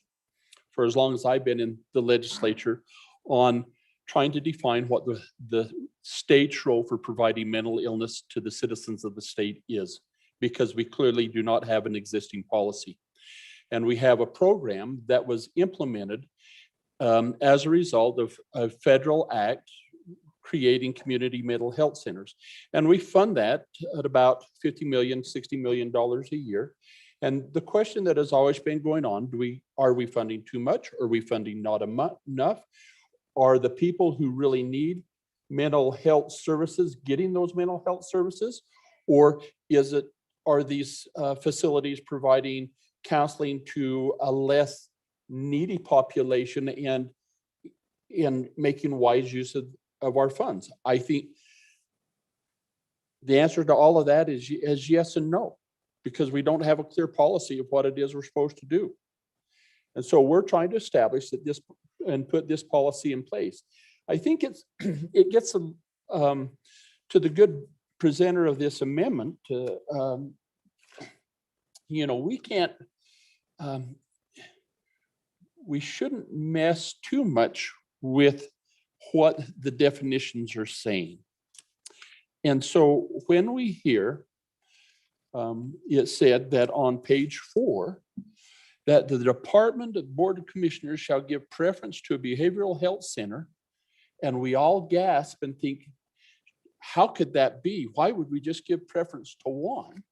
for as long as I've been in the legislature, on trying to define what the state's role for providing mental illness to the citizens of the state is, because we clearly do not have an existing policy. And we have a program that was implemented as a result of a federal act creating community mental health centers. And we fund that at about $50 million, $60 million a year. And the question that has always been going on, are we funding too much? Are we funding not enough? Are the people who really need mental health services getting those mental health services? Or are these facilities providing counseling to a less needy population and making wise use of our funds? I think the answer to all of that is yes and no, because we don't have a clear policy of what it is we're supposed to do. And so we're trying to establish that and put this policy in place. I think it gets to the good presenter of this amendment. We shouldn't mess too much with what the definitions are saying. And so when we hear it said that on page 4, that the Department of Board of Commissioners shall give preference to a behavioral health center And we all gasp and think, how could that be? Why would we just give preference to one?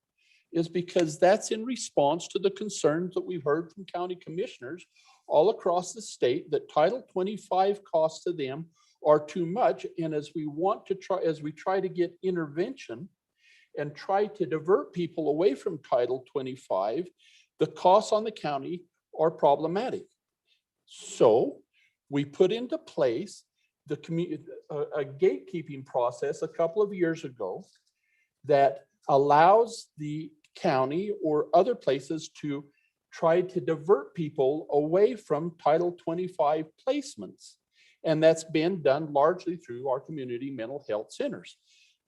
Is because that's in response to the concerns that we've heard from county commissioners all across the state that Title 25 costs to them are too much. And as we try to get intervention and try to divert people away from Title 25, the costs on the county are problematic. So we put into place a gatekeeping process a couple of years ago that allows the county or other places to try to divert people away from Title 25 placements. And that's been done largely through our community mental health centers.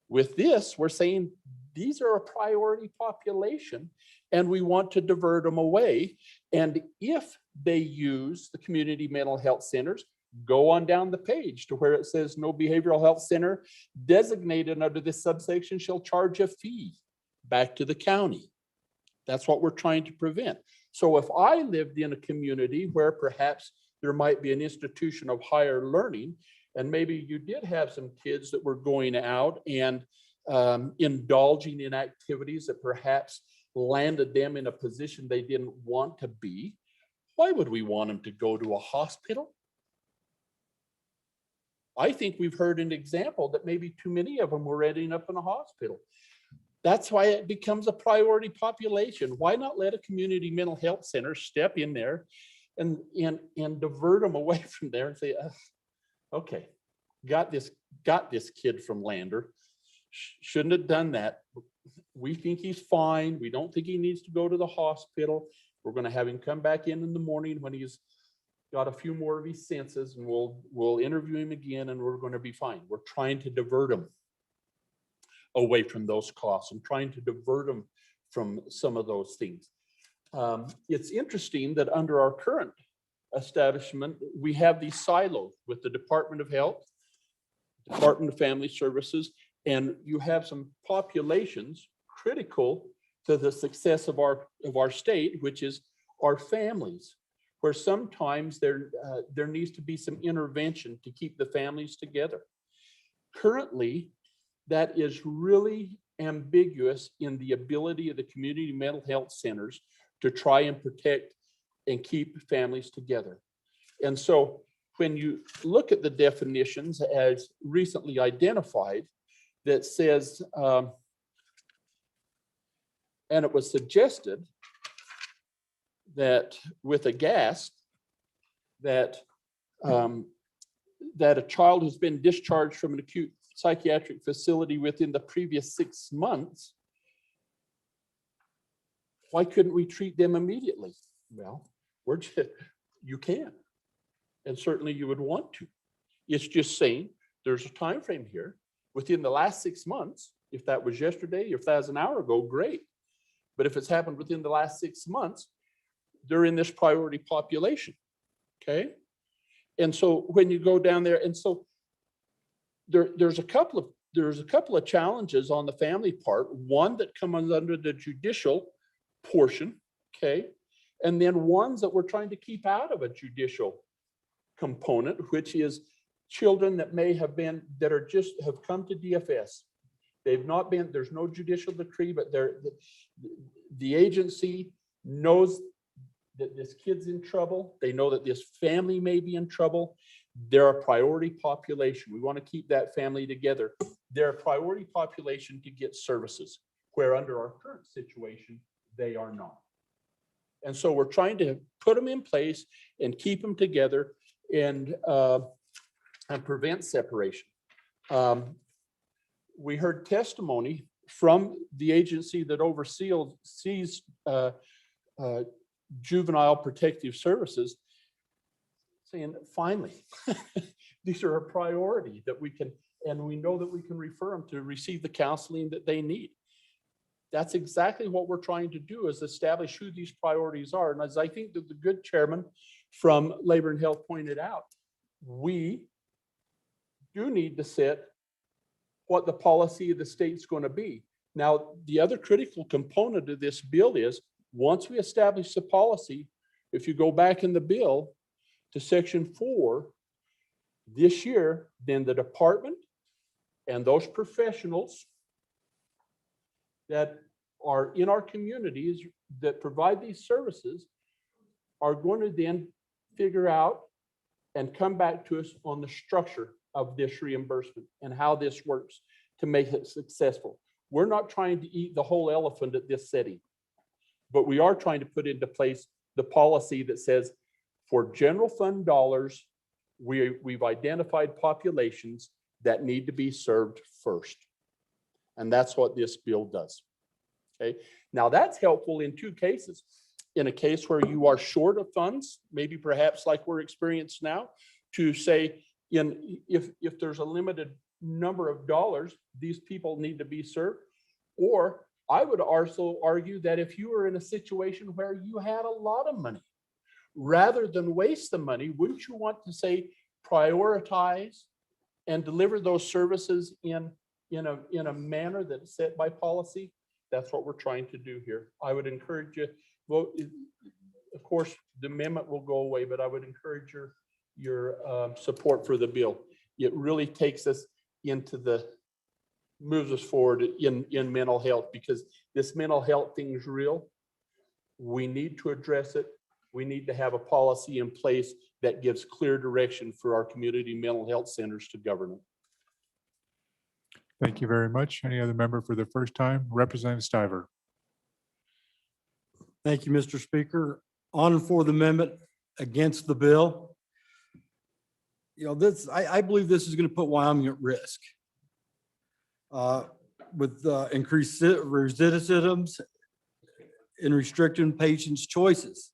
With this, we're saying these are a priority population and we want to divert them away. And if they use the community mental health centers, go on down the page to where it says no behavioral health center designated under this subsection shall charge a fee back to the county. That's what we're trying to prevent. So if I lived in a community where perhaps there might be an institution of higher learning, and maybe you did have some kids that were going out and indulging in activities that perhaps landed them in a position they didn't want to be, why would we want them to go to a hospital? I think we've heard an example that maybe too many of them were ending up in a hospital. That's why it becomes a priority population. Why not let a community mental health center step in there and divert them away from there and say, okay, got this kid from Lander. Shouldn't have done that. We think he's fine. We don't think he needs to go to the hospital. We're going to have him come back in the morning when he's got a few more of his senses, and we'll interview him again, and we're going to be fine. We're trying to divert him away from those costs and trying to divert them from some of those things. It's interesting that under our current establishment, we have these silos with the Department of Health, Department of Family Services, and you have some populations critical to the success of our state, which is our families, where sometimes there needs to be some intervention to keep the families together. Currently, that is really ambiguous in the ability of the community mental health centers to try and protect and keep families together. And so when you look at the definitions as recently identified, that says, and it was suggested that with a GASP, that a child who's been discharged from an acute psychiatric facility within the previous 6 months, why couldn't we treat them immediately? Well, you can, and certainly you would want to. It's just saying there's a time frame here within the last 6 months. If that was yesterday, if that was an hour ago, great. But if it's happened within the last 6 months, they're in this priority population. Okay. And so when you go down there, and so there's a couple of challenges on the family part. One that comes under the judicial portion, okay, and then ones that we're trying to keep out of a judicial component, which is children that may have been that are just have come to DFS. They've not been. There's no judicial decree, but the agency knows that this kid's in trouble. They know that this family may be in trouble. They're a priority population. We want to keep that family together. They're a priority population to get services, where under our current situation, they are not. And so we're trying to put them in place and keep them together and prevent separation. We heard testimony from the agency that oversees juvenile protective services, saying, finally, these are a priority that we can, and we know that we can refer them to receive the counseling that they need. That's exactly what we're trying to do, is establish who these priorities are. And as I think that the good chairman from Labor and Health pointed out, we do need to set what the policy of the state's going to be. Now, the other critical component of this bill is, once we establish the policy, if you go back in the bill to section 4, This year, then the department and those professionals that are in our communities that provide these services are going to then figure out and come back to us on the structure of this reimbursement and how this works to make it successful. We're not trying to eat the whole elephant at this setting, but we are trying to put into place the policy that says for general fund dollars, we've identified populations that need to be served first. And that's what this bill does. Okay, now that's helpful in two cases. In a case where you are short of funds, maybe perhaps like we're experienced now, to say if there's a limited number of dollars, these people need to be served. Or I would also argue that if you were in a situation where you had a lot of money, rather than waste the money, wouldn't you want to say prioritize and deliver those services in a manner that's set by policy? That's what we're trying to do here. I would encourage you vote. Of course, the amendment will go away, but I would encourage your support for the bill. It really takes us moves us forward in mental health, because this mental health thing is real. We need to address it. We need to have a policy in place that gives clear direction for our community mental health centers to govern it. Thank you very much. Any other member for the first time? Representative Stiver. Thank you, Mr. Speaker. On and for the amendment, against the bill. You know, I believe this is going to put Wyoming at risk with increased recidivisms and restricting patients' choices.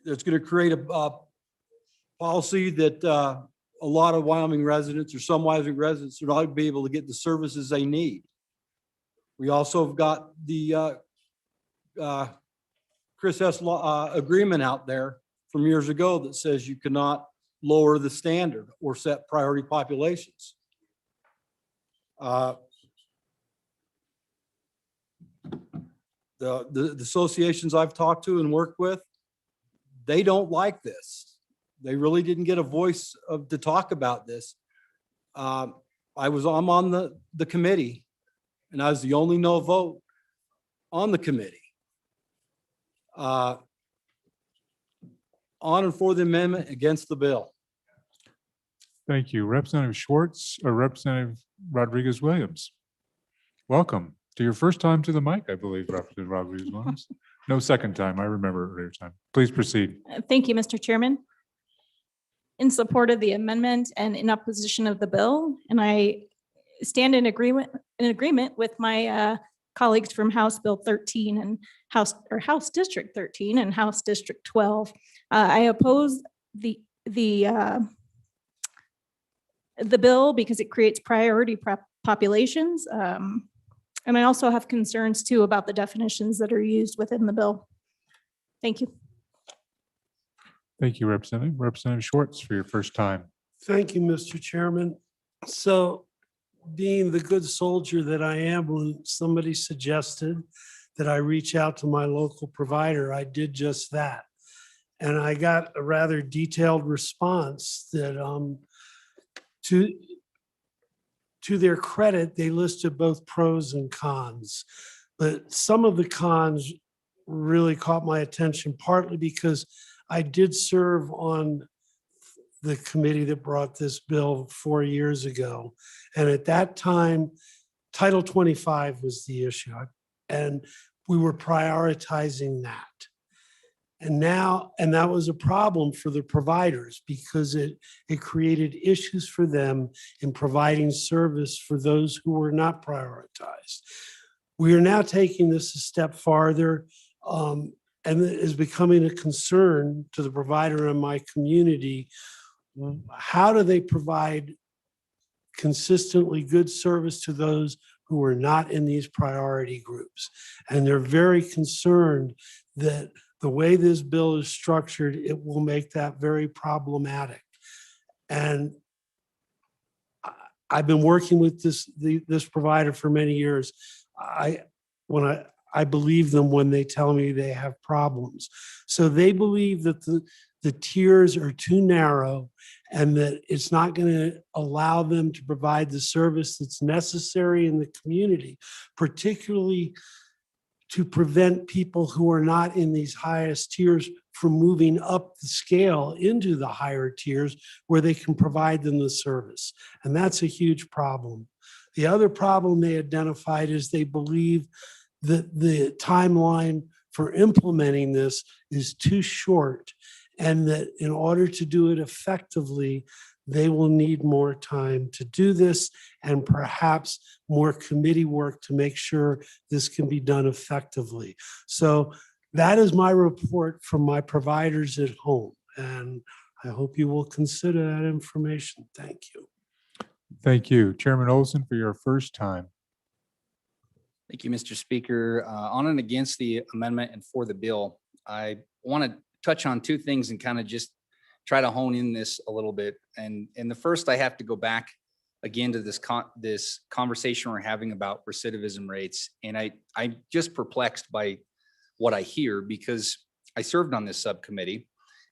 It's going to create a policy that a lot of Wyoming residents or some Wyoming residents are not going to be able to get the services they need. We also have got the Chris S. agreement out there from years ago that says you cannot lower the standard or set priority populations. The associations I've talked to and worked with, they don't like this. They really didn't get a voice to talk about this. I'm on the committee, and I was the only no vote on the committee. On and for the amendment, against the bill. Thank you. Representative Schwartz or Representative Rodriguez Williams. Welcome to your first time to the mic, I believe, Representative Rodriguez Williams. No, second time. I remember earlier time. Please proceed. Thank you, Mr. Chairman. In support of the amendment and in opposition of the bill, and I stand in agreement with my colleagues from House Bill 13 and House District 13 and House District 12. I oppose the bill because it creates priority populations. And I also have concerns too about the definitions that are used within the bill. Thank you. Thank you, Representative. Representative Schwartz for your first time. Thank you, Mr. Chairman. So being the good soldier that I am, when somebody suggested that I reach out to my local provider, I did just that. And I got a rather detailed response that to their credit, they listed both pros and cons. But some of the cons really caught my attention, partly because I did serve on the committee that brought this bill 4 years ago. And at that time, Title 25 was the issue. And we were prioritizing that. And that was a problem for the providers because it created issues for them in providing service for those who were not prioritized. We are now taking this a step farther, and it is becoming a concern to the provider in my community. How do they provide consistently good service to those who are not in these priority groups? And they're very concerned that the way this bill is structured, it will make that very problematic. And I've been working with this provider for many years. When I believe them when they tell me they have problems. So they believe that the tiers are too narrow and that it's not going to allow them to provide the service that's necessary in the community, particularly to prevent people who are not in these highest tiers from moving up the scale into the higher tiers where they can provide them the service. And that's a huge problem. The other problem they identified is they believe that the timeline for implementing this is too short, and that in order to do it effectively, they will need more time to do this and perhaps more committee work to make sure this can be done effectively. So that is my report from my providers at home, and I hope you will consider that information. Thank you. Thank you. Chairman Olson, for your first time. Thank you, Mr. Speaker. On and against the amendment and for the bill, I want to touch on two things and kind of just try to hone in this a little bit. And the first, I have to go back again to this conversation we're having about recidivism rates. And I'm just perplexed by what I hear, because I served on this subcommittee,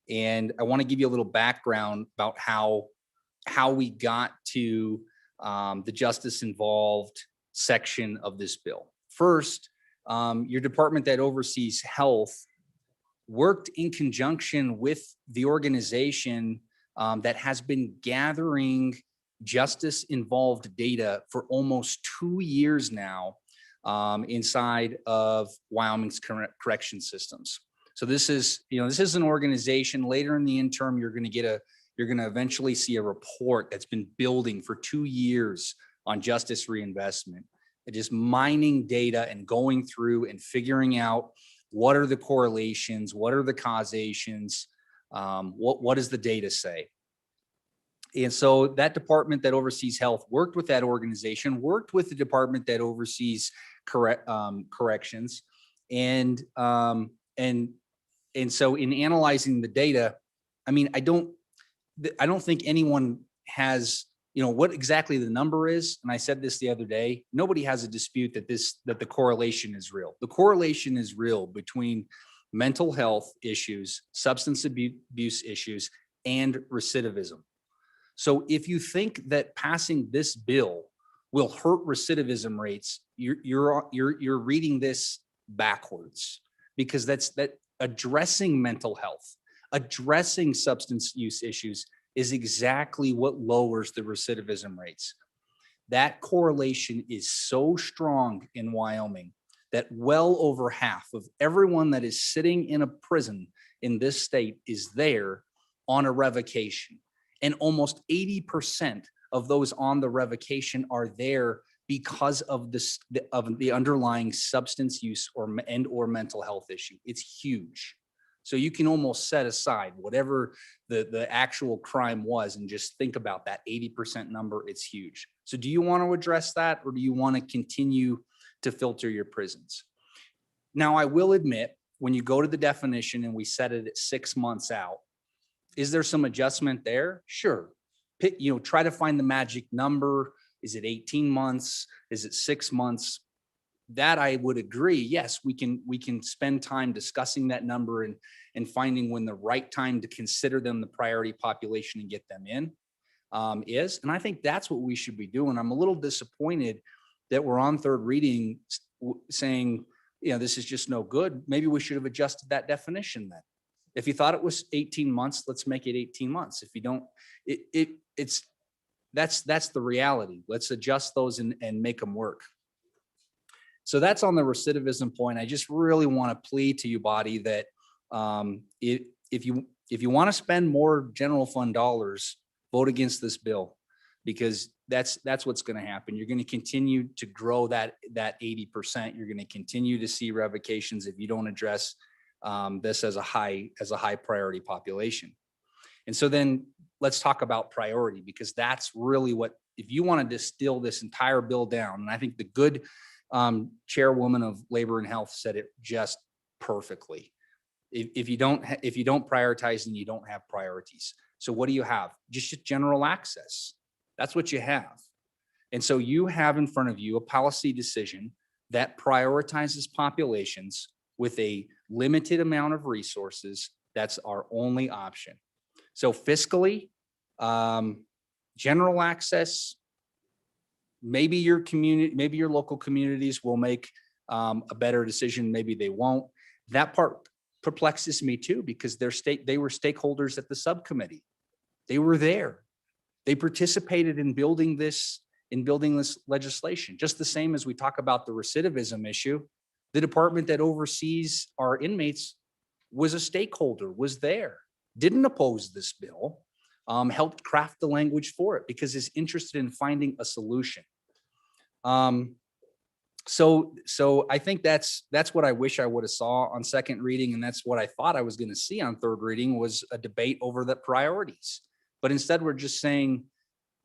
and I want to give you a little background about how we got to the justice involved section of this bill. First, your department that oversees health worked in conjunction with the organization that has been gathering justice involved data for almost 2 years now inside of Wyoming's correction systems. So this is an organization. Later in the interim, you're going to eventually see a report that's been building for 2 years on justice reinvestment, and just mining data and going through and figuring out what are the correlations, what are the causations, what does the data say? And so that department that oversees health worked with that organization, worked with the department that oversees corrections, and so in analyzing the data, I mean, I don't think anyone has, what exactly the number is. And I said this the other day, nobody has a dispute that the correlation is real. The correlation is real between mental health issues, substance abuse issues, and recidivism. So if you think that passing this bill will hurt recidivism rates, you're reading this backwards, because that addressing mental health, addressing substance use issues is exactly what lowers the recidivism rates. That correlation is so strong in Wyoming that well over half of everyone that is sitting in a prison in this state is there on a revocation. And almost 80% of those on the revocation are there because of the underlying substance use or mental health issue. It's huge. So you can almost set aside whatever the actual crime was and just think about that 80% number. It's huge. So do you want to address that, or do you want to continue to filter your prisons? Now, I will admit, when you go to the definition and we set it at 6 months out, is there some adjustment there? Sure. Try to find the magic number. Is it 18 months? Is it 6 months? That I would agree. Yes, we can spend time discussing that number and finding when the right time to consider them the priority population and get them in is. And I think that's what we should be doing. I'm a little disappointed that we're on third reading saying, this is just no good. Maybe we should have adjusted that definition then. If you thought it was 18 months, let's make it 18 months. If you don't, that's the reality. Let's adjust those and make them work. So that's on the recidivism point. I just really want to plead to you, body, that if you want to spend more general fund dollars, vote against this bill, because that's what's going to happen. You're going to continue to grow that 80%. You're going to continue to see revocations if you don't address this as a high priority population. And so then let's talk about priority, because that's really what, if you want to distill this entire bill down, and I think the good chairwoman of Labor and Health said it just perfectly. If you don't prioritize, then you don't have priorities. So what do you have? Just general access. That's what you have. And so you have in front of you a policy decision that prioritizes populations with a limited amount of resources. That's our only option. So fiscally, general access, maybe your community, maybe your local communities will make a better decision. Maybe they won't. That part perplexes me too, because they were stakeholders at the subcommittee. They were there. They participated in building this legislation, just the same as we talk about the recidivism issue. The department that oversees our inmates was a stakeholder, was there, didn't oppose this bill, helped craft the language for it because is interested in finding a solution. So I think that's what I wish I would have saw on second reading, and that's what I thought I was going to see on third reading, was a debate over the priorities. But instead, we're just saying,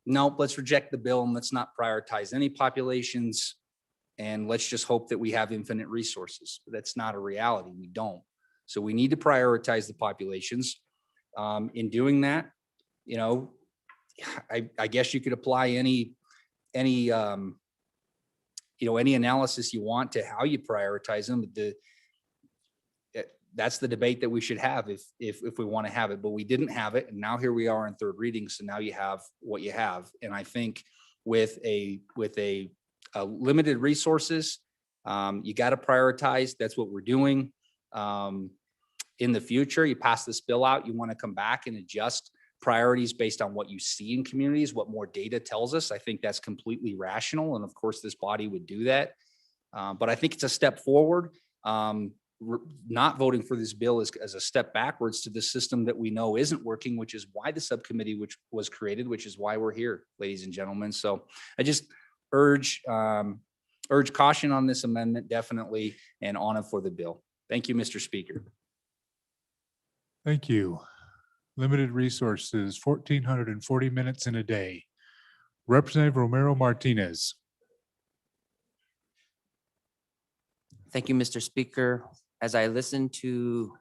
nope, let's reject the bill and let's not prioritize any populations, and let's just hope that we have infinite resources. But that's not a reality. We don't. So we need to prioritize the populations. In doing that, you know, I guess you could apply any analysis you want to how you prioritize them. That's the debate that we should have if we want to have it, but we didn't have it. And now here we are in third reading. So now you have what you have. And I think with a limited resources, you got to prioritize. That's what we're doing. In the future, you pass this bill out, you want to come back and adjust priorities based on what you see in communities, what more data tells us. I think that's completely rational. And of course, this body would do that. But I think it's a step forward. Not voting for this bill is as a step backwards to the system that we know isn't working, which is why the subcommittee which was created, which is why we're here, ladies and gentlemen. So I just urge caution on this amendment, definitely, and on it for the bill. Thank you, Mr. Speaker. Thank you. Limited resources, 1,440 minutes in a day. Representative Romero Martinez. Thank you, Mr. Speaker. As I listen to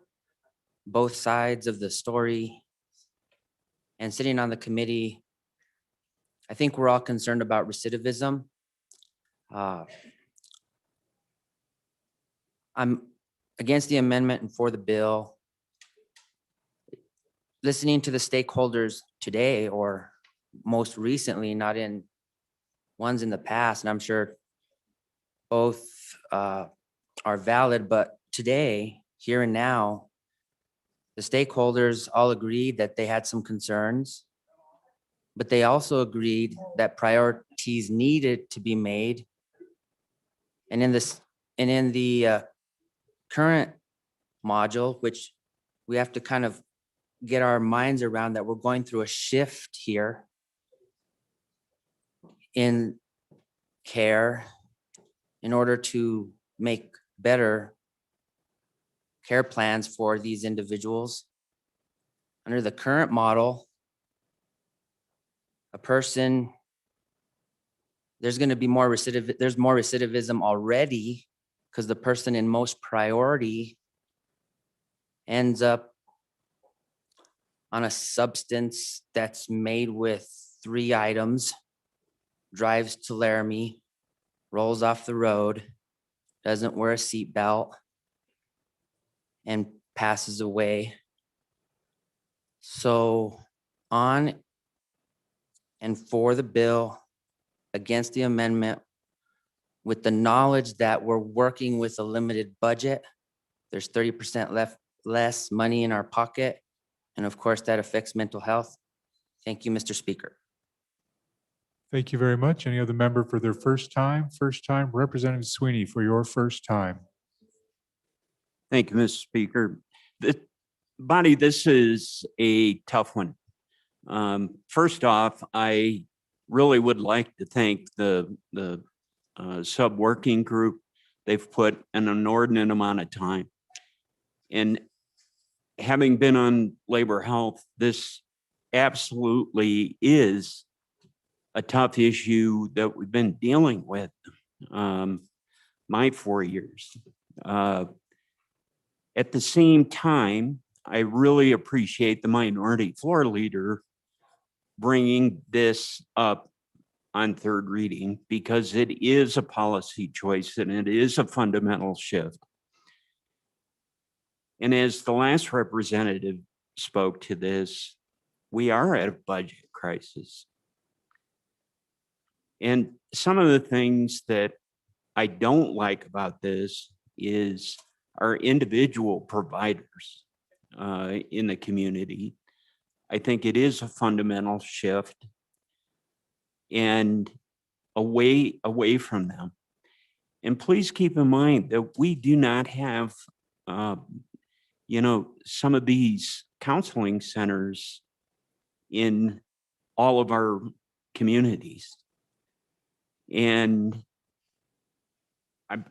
both sides of the story and sitting on the committee, I think we're all concerned about recidivism. I'm against the amendment and for the bill. Listening to the stakeholders today, or most recently, not in ones in the past, and I'm sure both are valid, but today, here and now, the stakeholders all agreed that they had some concerns, but they also agreed that priorities needed to be made. And in the current module, which we have to kind of get our minds around, that we're going through a shift here in care in order to make better care plans for these individuals. Under the current model, a person, there's going to be more recidivism already, because the person in most priority ends up on a substance that's made with 3 items, drives to Laramie, rolls off the road, doesn't wear a seatbelt, and passes away. So on and for the bill, against the amendment, with the knowledge that we're working with a limited budget, there's 30% less money in our pocket. And of course, that affects mental health. Thank you, Mr. Speaker. Thank you very much. Any other member for their first time? First time, Representative Sweeney, for your first time. Thank you, Mr. Speaker. Body, this is a tough one. First off, I really would like to thank the sub-working group. They've put an inordinate amount of time. And having been on labor health, this absolutely is a tough issue that we've been dealing with my 4 years. At the same time, I really appreciate the minority floor leader bringing this up on third reading because it is a policy choice and it is a fundamental shift. And as the last representative spoke to this, we are at a budget crisis. And some of the things that I don't like about this is our individual providers in the community. I think it is a fundamental shift and away from them. And please keep in mind that we do not have, some of these counseling centers in all of our communities. And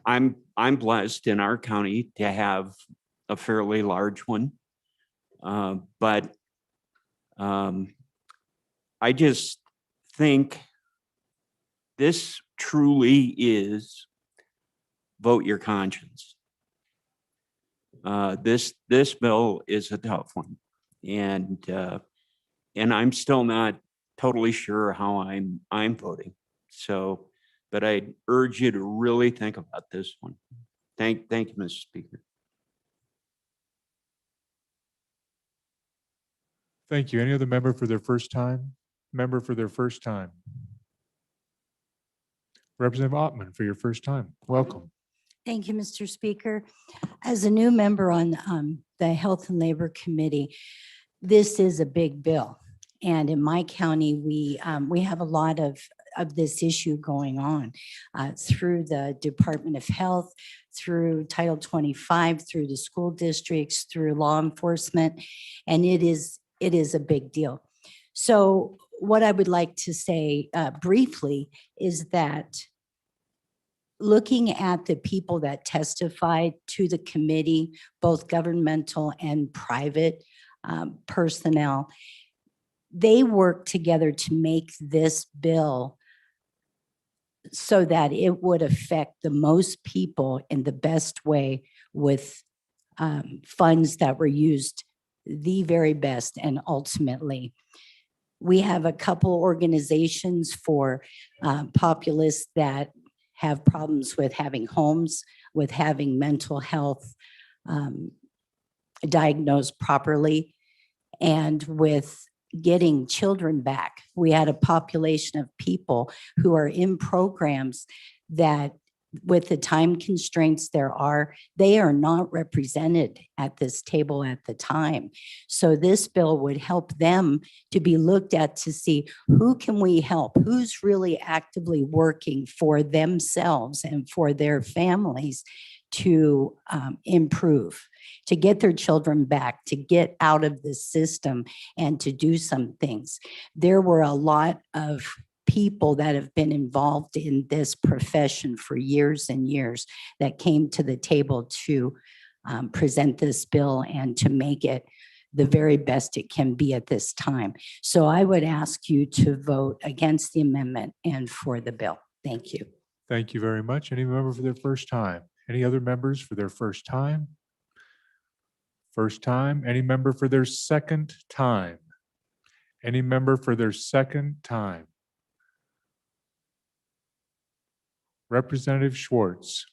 I'm blessed in our county to have a fairly large one. But I just think this truly is vote your conscience. This bill is a tough one, and I'm still not totally sure how I'm voting. So, but I urge you to really think about this one. Thank you, Mr. Speaker. Thank you. Any other member for their first time? Member for their first time? Representative Ottman for your first time. Welcome. Thank you, Mr. Speaker. As a new member on the Health and Labor Committee, this is a big bill. And in my county, we have a lot of this issue going on through the Department of Health, through Title 25, through the school districts, through law enforcement, and it is a big deal. So what I would like to say briefly is that looking at the people that testified to the committee, both governmental and private personnel, they worked together to make this bill so that it would affect the most people in the best way with funds that were used the very best. And ultimately, we have a couple organizations for populace that have problems with having homes, with having mental health diagnosed properly, and with getting children back. We had a population of people who are in programs that, with the time constraints they are not represented at this table at the time. So this bill would help them to be looked at to see who can we help, who's really actively working for themselves and for their families to improve, to get their children back, to get out of the system and to do some things. There were a lot of people that have been involved in this profession for years and years that came to the table to present this bill and to make it the very best it can be at this time. So I would ask you to vote against the amendment and for the bill. Thank you. Thank you very much. Any member for their first time? Any other members for their first time? First time? Any member for their second time? Any member for their second time? Representative Schwartz.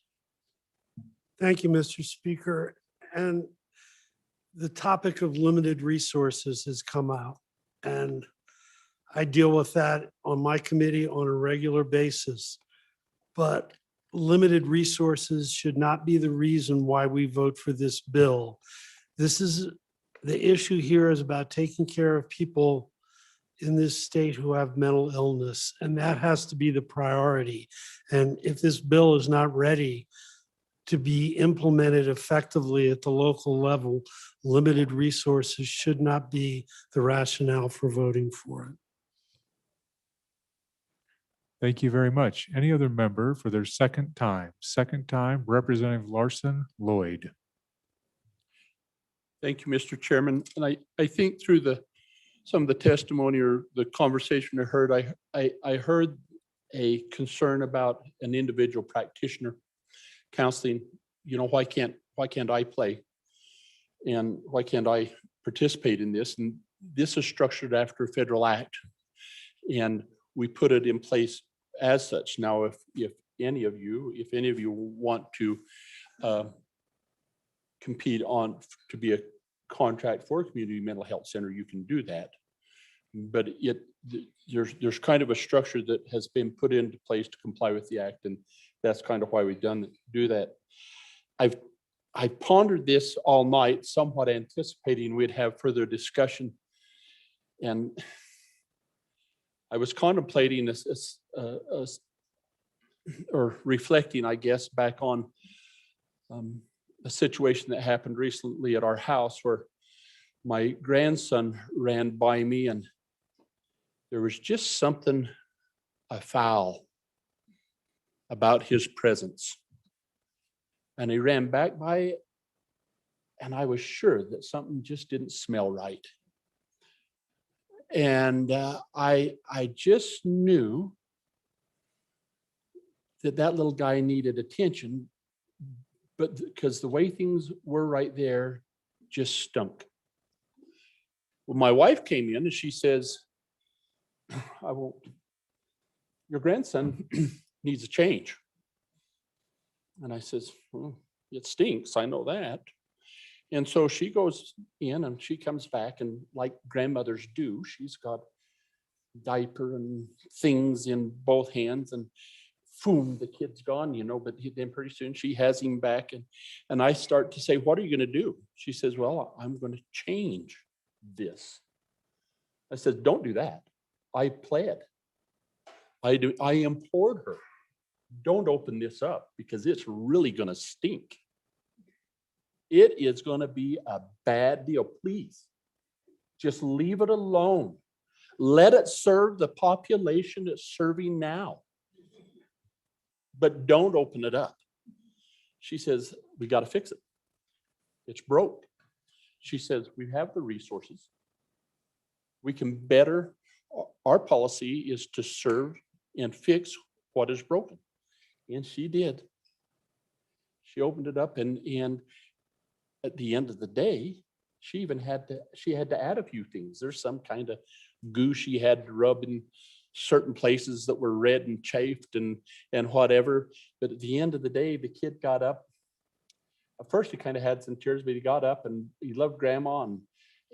Thank you, Mr. Speaker. And the topic of limited resources has come out. And I deal with that on my committee on a regular basis. But limited resources should not be the reason why we vote for this bill. The issue here is about taking care of people in this state who have mental illness, and that has to be the priority. And if this bill is not ready to be implemented effectively at the local level, limited resources should not be the rationale for voting for it. Thank you very much. Any other member for their second time? Second time, Representative Larson Lloyd. Thank you, Mr. Chairman. And I think through some of the testimony or the conversation I heard, I heard a concern about an individual practitioner counseling. Why can't I play? And why can't I participate in this? And this is structured after a federal act. And we put it in place as such. Now, if any of you want to compete on to be a contract for a community mental health center, you can do that. But there's kind of a structure that has been put into place to comply with the act, and that's kind of why we've do that. I pondered this all night, somewhat anticipating we'd have further discussion, and I was contemplating this, or reflecting, I guess, back on a situation that happened recently at our house where my grandson ran by me, and there was just something afoul about his presence. And he ran back by it, and I was sure that something just didn't smell right. And I just knew that little guy needed attention, but because the way things were right there just stunk. Well, my wife came in and she says, your grandson needs a change. And I says, well, it stinks, I know that. And so she goes in and she comes back, and like grandmothers do, she's got diaper and things in both hands, and boom, the kid's gone, but then pretty soon she has him back, and I start to say, what are you going to do? She says, well, I'm going to change this. I said, don't do that. I pled. I implored her, don't open this up because it's really going to stink. It is going to be a bad deal. Please, just leave it alone. Let it serve the population it's serving now. But don't open it up. She says, we got to fix it. It's broke. She says, we have the resources. We can better, our policy is to serve and fix what is broken. And she did. She opened it up, and at the end of the day, she had to add a few things. There's some kind of goo she had to rub in certain places that were red and chafed and whatever. But at the end of the day, the kid got up. At first he kind of had some tears, but he got up and he loved grandma,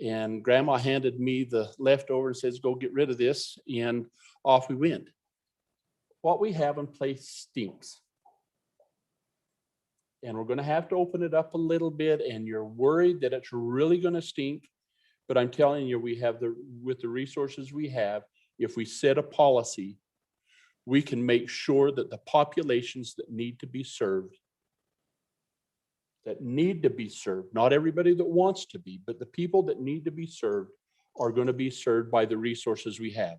and grandma handed me the leftover and says, go get rid of this, and off we went. What we have in place stinks. And we're going to have to open it up a little bit, and you're worried that it's really going to stink. But I'm telling you, with the resources we have, if we set a policy, we can make sure that the populations that need to be served, not everybody that wants to be, but the people that need to be served are going to be served by the resources we have.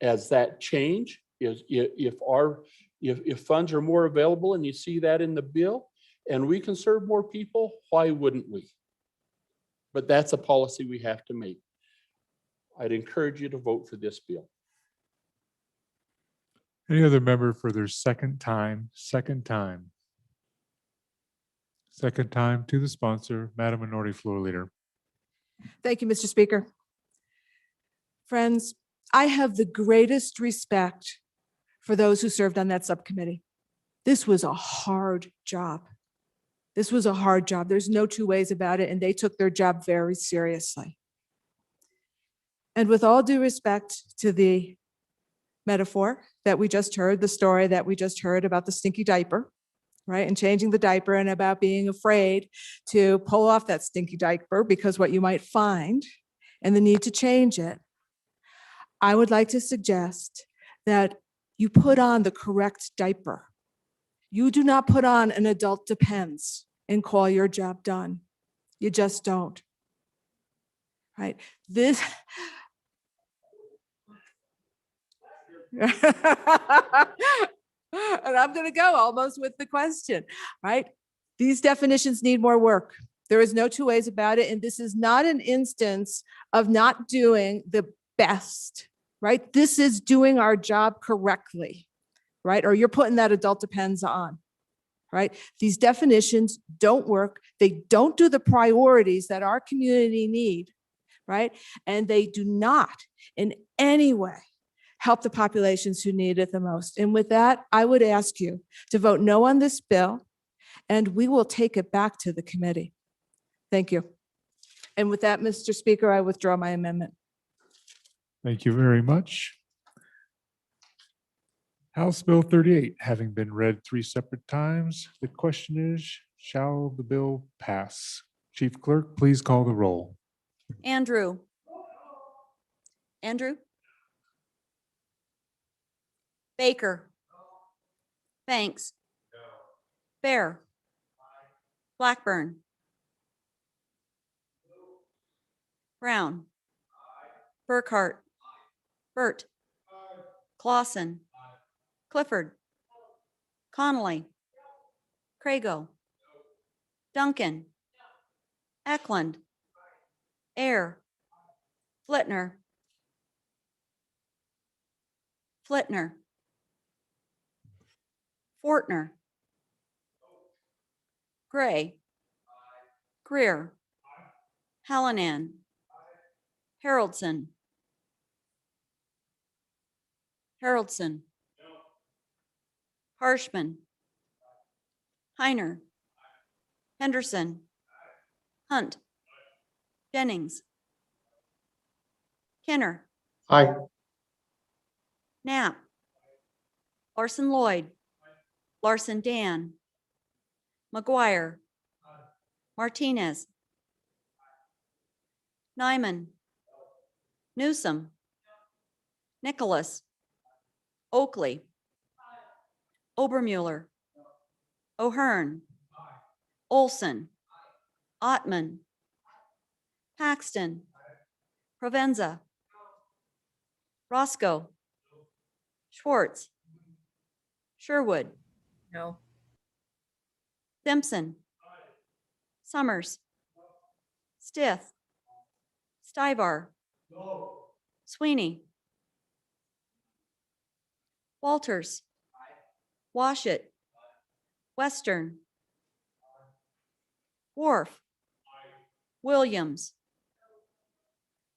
As that change, if funds are more available and you see that in the bill, and we can serve more people, why wouldn't we? But that's a policy we have to make. I'd encourage you to vote for this bill. Any other member for their second time to the sponsor, Madam Minority Floor Leader. Thank you, Mr. Speaker. Friends, I have the greatest respect for those who served on that subcommittee. This was a hard job. There's no two ways about it, and they took their job very seriously. And with all due respect to the metaphor that we just heard, the story that we just heard about the stinky diaper, right? And changing the diaper, and about being afraid to pull off that stinky diaper because what you might find, and the need to change it. I would like to suggest that you put on the correct diaper. You do not put on an adult depends and call your job done. You just don't. Right? This. And I'm going to go almost with the question, right? These definitions need more work. There is no two ways about it. And this is not an instance of not doing the best, right? This is doing our job correctly, right? Or you're putting that adult depends on, right? These definitions don't work. They don't do the priorities that our community need, right? And they do not in any way help the populations who need it the most. And with that, I would ask you to vote no on this bill, and we will take it back to the committee. Thank you. And with that, Mr. Speaker, I withdraw my amendment. Thank you very much. House Bill 38, having been read 3 separate times, the question is, shall the bill pass? Chief Clerk, please call the roll. Andrew. Andrew. Baker. Banks. Bear. Blackburn. Brown. Burkhart. Burt. Clausen. Clifford. Connolly. Crago. Duncan. Eklund. Air. Flitner. Flitner. Fortner. Gray. Greer. Hallinan. Haroldson. Haroldson. Harshman. Heiner. Henderson. Hunt. Jennings. Kenner. Aye. Knapp. Larson Lloyd. Larson Dan. McGuire. Martinez. Nyman. Newsom. Nicholas. Oakley. Obermuller. O'Hearn. Olson. Ottman. Paxton. Provenza. Roscoe. Schwartz. Sherwood. No. Simpson. Summers. Stith. Stivar. Sweeney. Walters. Washit. Western. Wharf. Williams.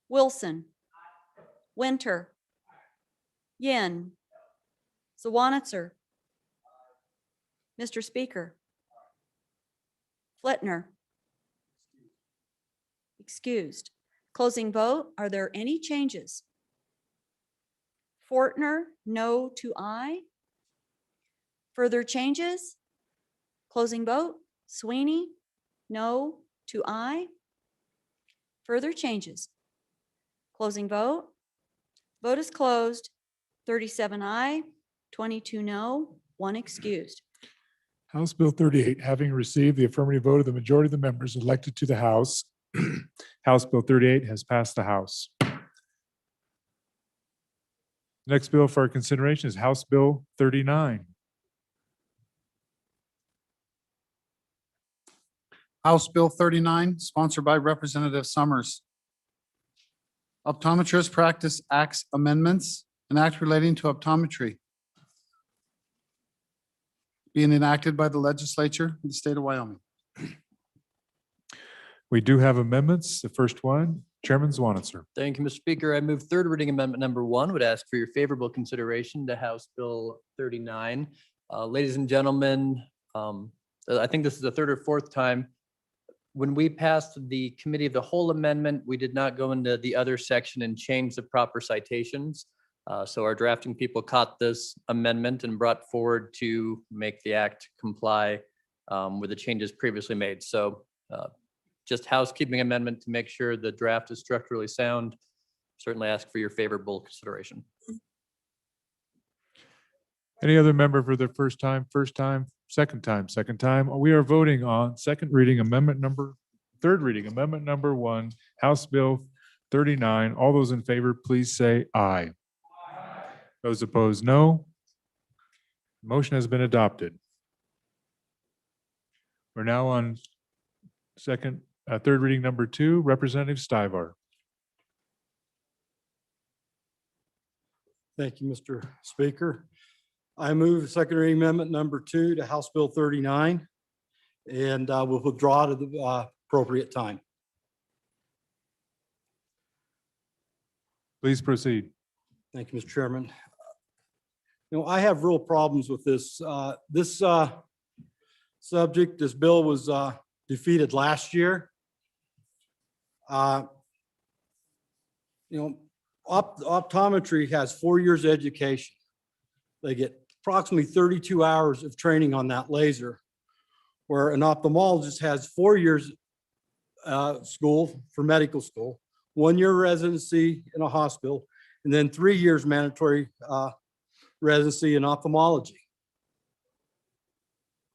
Wilson. Winter. Yin. Zawanitzer. Mr. Speaker. Flitner. Excused. Closing vote. Are there any changes? Fortner, no to aye. Further changes? Closing vote. Sweeney, no to aye. Further changes? Closing vote. Vote is closed. 37 aye, 22 no, 1 excused. House Bill 38, having received the affirmative vote of the majority of the members elected to the House, House Bill 38 has passed the House. Next bill for our consideration is House Bill 39. House Bill 39, sponsored by Representative Summers. Optometrist Practice Acts Amendments, an act relating to optometry, being enacted by the legislature of the state of Wyoming. We do have amendments. The first one, Chairman Zwanitzer. Thank you, Mr. Speaker. I move third reading amendment number 1. Would ask for your favorable consideration to House Bill 39. Ladies and gentlemen, I think this is the 3rd or 4th time. When we passed the committee of the whole amendment, we did not go into the other section and change the proper citations. So our drafting people caught this amendment and brought forward to make the act comply with the changes previously made. So just housekeeping amendment to make sure the draft is structurally sound. Certainly ask for your favorable consideration. Any other member for the first time, second time? We are voting on third reading amendment number 1, House Bill 39. All those in favor, please say aye. Those opposed, no. Motion has been adopted. We're now on third reading number 2, Representative Stivar. Thank you, Mr. Speaker. I move second reading amendment number 2 to House Bill 39, and will withdraw to the appropriate time. Please proceed. Thank you, Mr. Chairman. I have real problems with this. This subject, this bill was defeated last year. Optometry has 4 years education. They get approximately 32 hours of training on that laser, where an ophthalmologist has 4 years school for medical school, 1 year residency in a hospital, and then 3 years mandatory residency in ophthalmology.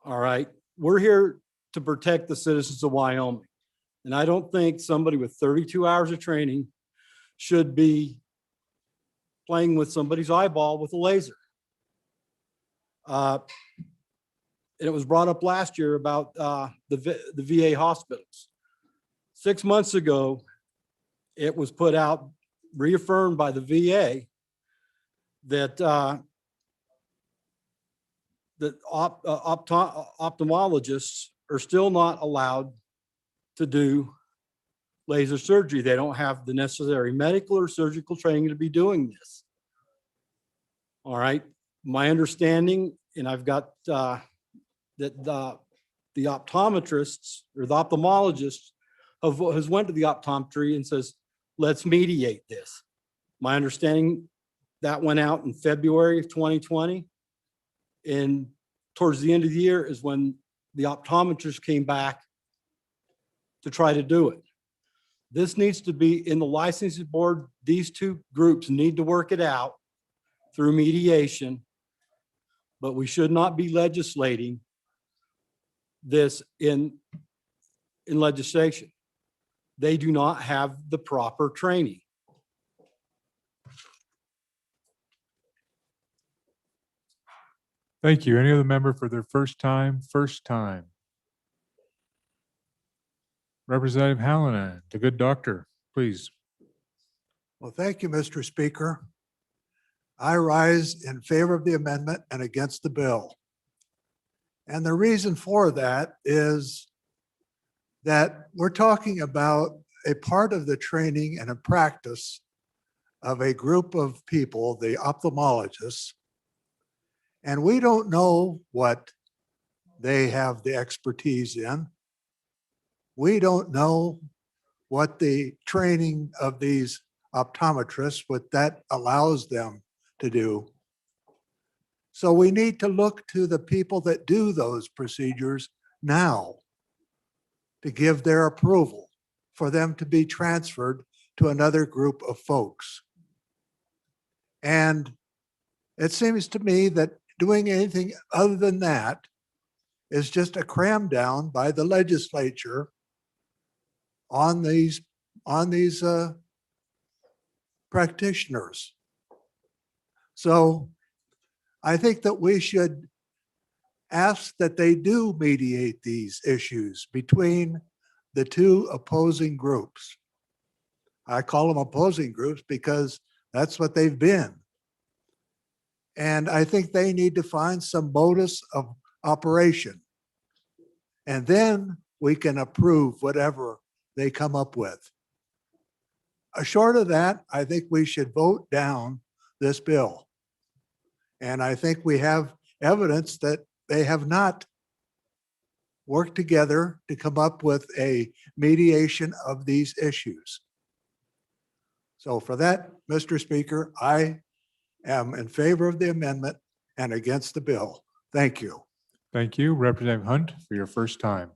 All right, we're here to protect the citizens of Wyoming. And I don't think somebody with 32 hours of training should be playing with somebody's eyeball with a laser. And it was brought up last year about the VA hospitals. 6 months ago, it was put out, reaffirmed by the VA, that ophthalmologists are still not allowed to do laser surgery. They don't have the necessary medical or surgical training to be doing this. All right, my understanding, and I've got that the optometrists or the ophthalmologists has went to the optometry and says, let's mediate this. My understanding, that went out in February of 2020. And towards the end of the year is when the optometrists came back to try to do it. This needs to be in the licensing board. These two groups need to work it out through mediation, but we should not be legislating this in legislation. They do not have the proper training. Thank you. Any other member for their first time? First time. Representative Hallinan, the good doctor, please. Well, thank you, Mr. Speaker. I rise in favor of the amendment and against the bill. And the reason for that is that we're talking about a part of the training and a practice of a group of people, the ophthalmologists, and we don't know what they have the expertise in. We don't know what the training of these optometrists, what that allows them to do. So we need to look to the people that do those procedures now to give their approval for them to be transferred to another group of folks. And it seems to me that doing anything other than that is just a cram down by the legislature on these practitioners. So I think that we should ask that they do mediate these issues between the two opposing groups. I call them opposing groups because that's what they've been. And I think they need to find some modus of operation. And then we can approve whatever they come up with. Short of that, I think we should vote down this bill. And I think we have evidence that they have not worked together to come up with a mediation of these issues. So for that, Mr. Speaker, I am in favor of the amendment and against the bill. Thank you. Thank you. Representative Hunt, for your first time.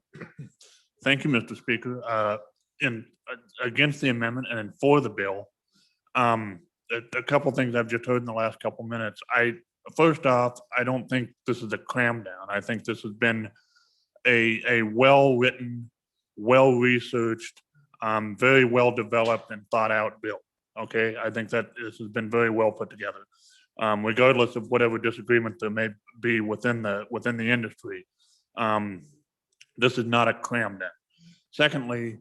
Thank you, Mr. Speaker. Against the amendment and for the bill. A couple things I've just heard in the last couple minutes. First off, I don't think this is a cram down. I think this has been a well-written, well-researched, very well-developed and thought-out bill. Okay, I think that this has been very well put together, regardless of whatever disagreement there may be within the industry. This is not a cram down. Secondly,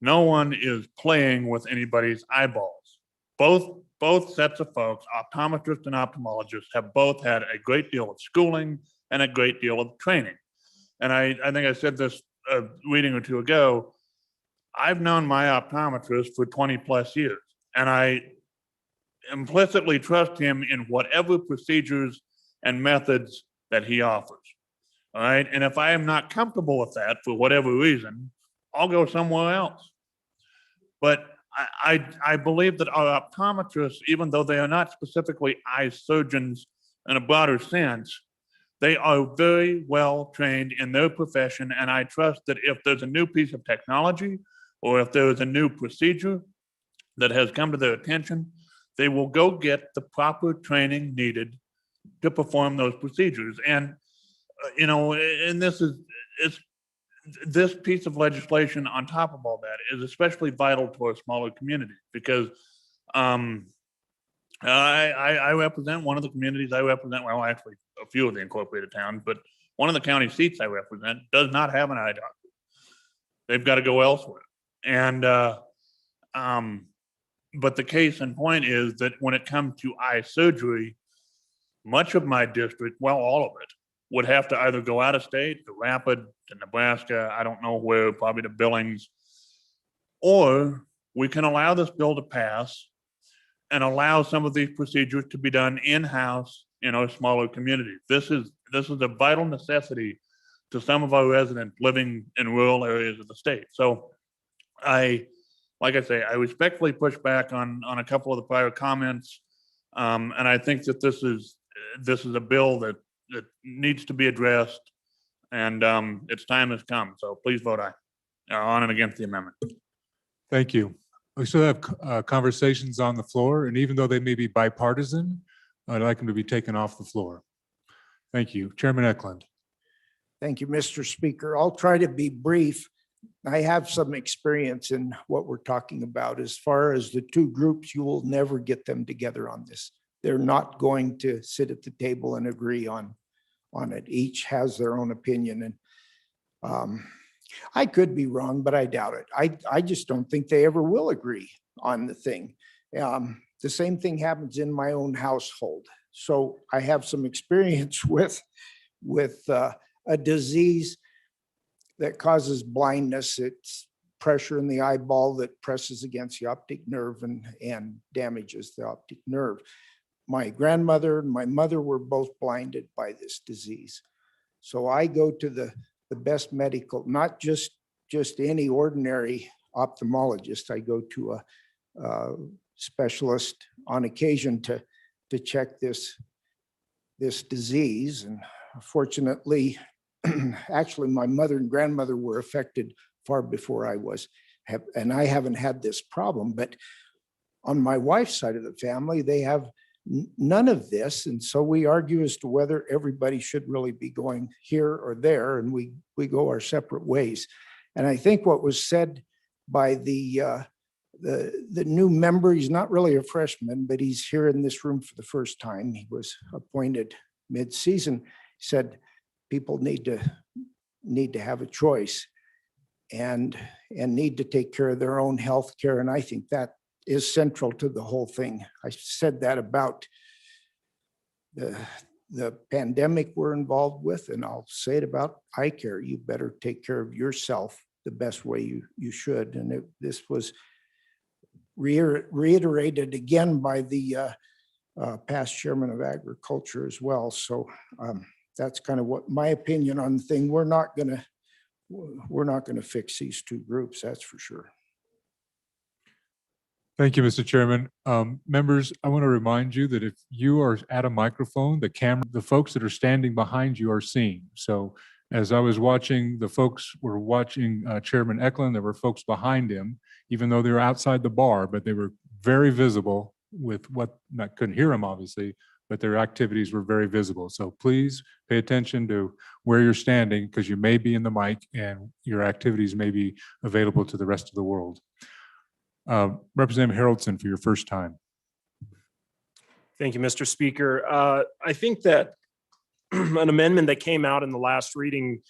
no one is playing with anybody's eyeballs. Both sets of folks, optometrists and ophthalmologists, have both had a great deal of schooling and a great deal of training. And I think I said this a reading or two ago. I've known my optometrist for 20 plus years, and I implicitly trust him in whatever procedures and methods that he offers. All right. And if I am not comfortable with that for whatever reason, I'll go somewhere else. But I believe that our optometrists, even though they are not specifically eye surgeons in a broader sense, they are very well trained in their profession. And I trust that if there's a new piece of technology or if there is a new procedure that has come to their attention, they will go get the proper training needed to perform those procedures. And, you know, and this piece of legislation on top of all that is especially vital to our smaller communities because I represent one of the communities I represent, well, actually a few of the incorporated towns, but one of the county seats I represent does not have an eye doctor. They've got to go elsewhere. And, but the case in point is that when it comes to eye surgery, much of my district, well, all of it, would have to either go out of state to Rapid, to Nebraska, I don't know where, probably to Billings, or we can allow this bill to pass and allow some of these procedures to be done in-house in our smaller communities. This is a vital necessity to some of our residents living in rural areas of the state. So like I say, I respectfully push back on a couple of the prior comments. And I think that this is a bill that needs to be addressed, and its time has come. So please vote aye on and against the amendment. Thank you. We still have conversations on the floor, and even though they may be bipartisan, I'd like them to be taken off the floor. Thank you. Chairman Eklund. Thank you, Mr. Speaker. I'll try to be brief. I have some experience in what we're talking about. As far as the two groups, you will never get them together on this. They're not going to sit at the table and agree on it. Each has their own opinion. And I could be wrong, but I doubt it. I just don't think they ever will agree on the thing. The same thing happens in my own household. So I have some experience with a disease that causes blindness. It's pressure in the eyeball that presses against the optic nerve and damages the optic nerve. My grandmother and my mother were both blinded by this disease. So I go to the best medical, not just any ordinary ophthalmologist. I go to a specialist on occasion to check this disease. And fortunately, actually, my mother and grandmother were affected far before I was, and I haven't had this problem. But on my wife's side of the family, they have none of this. And so we argue as to whether everybody should really be going here or there, and we go our separate ways. And I think what was said by the new member, he's not really a freshman, but he's here in this room for the first time. He was appointed mid-season. He said people need to have a choice and need to take care of their own health care. And I think that is central to the whole thing. I said that about the pandemic we're involved with, and I'll say it about eye care. You better take care of yourself the best way you should. And this was reiterated again by the past chairman of agriculture as well. So that's kind of what my opinion on the thing. We're not gonna fix these two groups, that's for sure. Thank you, Mr. Chairman. Members, I want to remind you that if you are at a microphone, the folks that are standing behind you are seen. So as I was watching, the folks were watching Chairman Eklund, there were folks behind him, even though they were outside the bar, but they were very visible with I couldn't hear them obviously, but their activities were very visible. So please pay attention to where you're standing because you may be in the mic and your activities may be available to the rest of the world. Representative Haroldson for your first time. Thank you, Mr. Speaker. I think that an amendment that came out in the last reading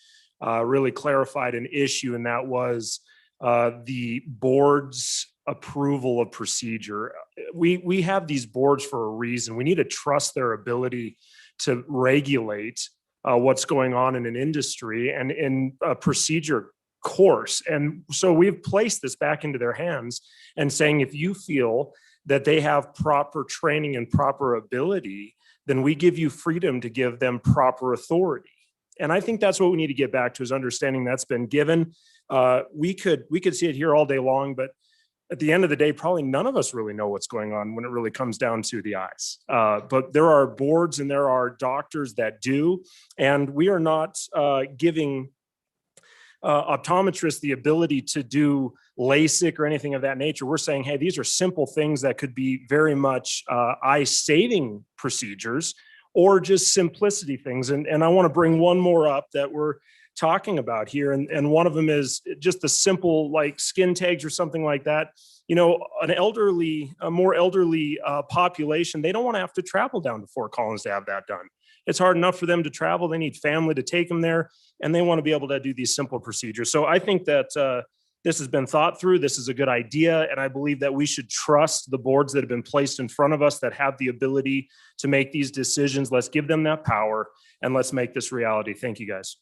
really clarified an issue, and that was the board's approval of procedure. We have these boards for a reason. We need to trust their ability to regulate what's going on in an industry, and in a procedure course. And so we've placed this back into their hands and saying, if you feel that they have proper training and proper ability, then we give you freedom to give them proper authority. And I think that's what we need to get back to, is understanding that's been given. We could see it here all day long, but at the end of the day, probably none of us really know what's going on when it really comes down to the eyes. But there are boards and there are doctors that do, and we are not giving optometrists the ability to do LASIK or anything of that nature. We're saying, hey, these are simple things that could be very much eye-saving procedures, or just simplicity things. And I want to bring one more up that we're talking about here. And one of them is just the simple, like skin tags or something like that. You know, a more elderly population, they don't want to have to travel down to Fort Collins to have that done. It's hard enough for them to travel. They need family to take them there, and they want to be able to do these simple procedures. So I think that this has been thought through. This is a good idea. And I believe that we should trust the boards that have been placed in front of us that have the ability to make these decisions. Let's give them that power, and let's make this reality. Thank you, guys.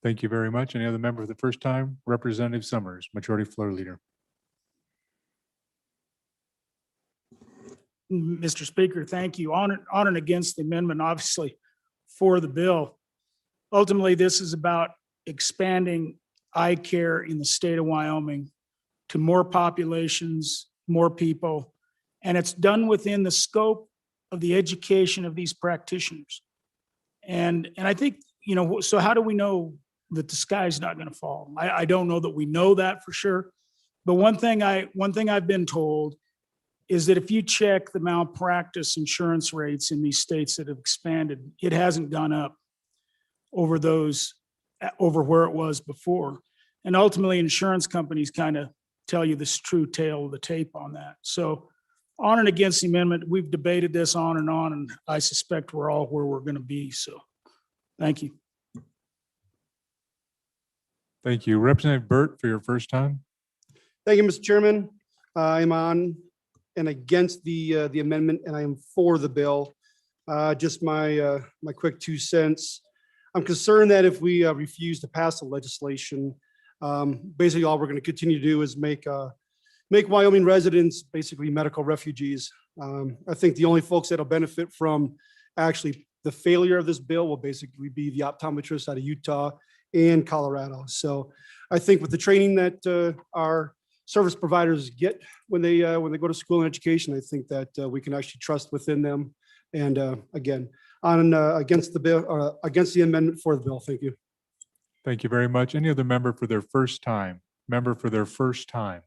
Thank you very much. Any other member for the first time? Representative Summers, Majority Floor Leader. Mr. Speaker, thank you. On and against the amendment, obviously for the bill. Ultimately, this is about expanding eye care in the state of Wyoming to more populations, more people, and it's done within the scope of the education of these practitioners. And I think, you know, so how do we know that the sky's not going to fall? I don't know that we know that for sure. But one thing I've been told is that if you check the malpractice insurance rates in these states that have expanded, it hasn't gone up over where it was before. And ultimately, insurance companies kind of tell you this true tale of the tape on that. So on and against the amendment, we've debated this on, and I suspect we're all where we're going to be. So thank you. Thank you. Representative Burt, for your first time. Thank you, Mr. Chairman. I'm on and against the amendment, and I am for the bill. Just my quick 2 cents. I'm concerned that if we refuse to pass the legislation, basically all we're going to continue to do is make Wyoming residents basically medical refugees. I think the only folks that'll benefit from actually the failure of this bill will basically be the optometrists out of Utah and Colorado. So I think with the training that our service providers get when they go to school and education, I think that we can actually trust within them. And again, on against the bill, against the amendment for the bill. Thank you. Thank you very much. Any other member for their first time? Member for their first time?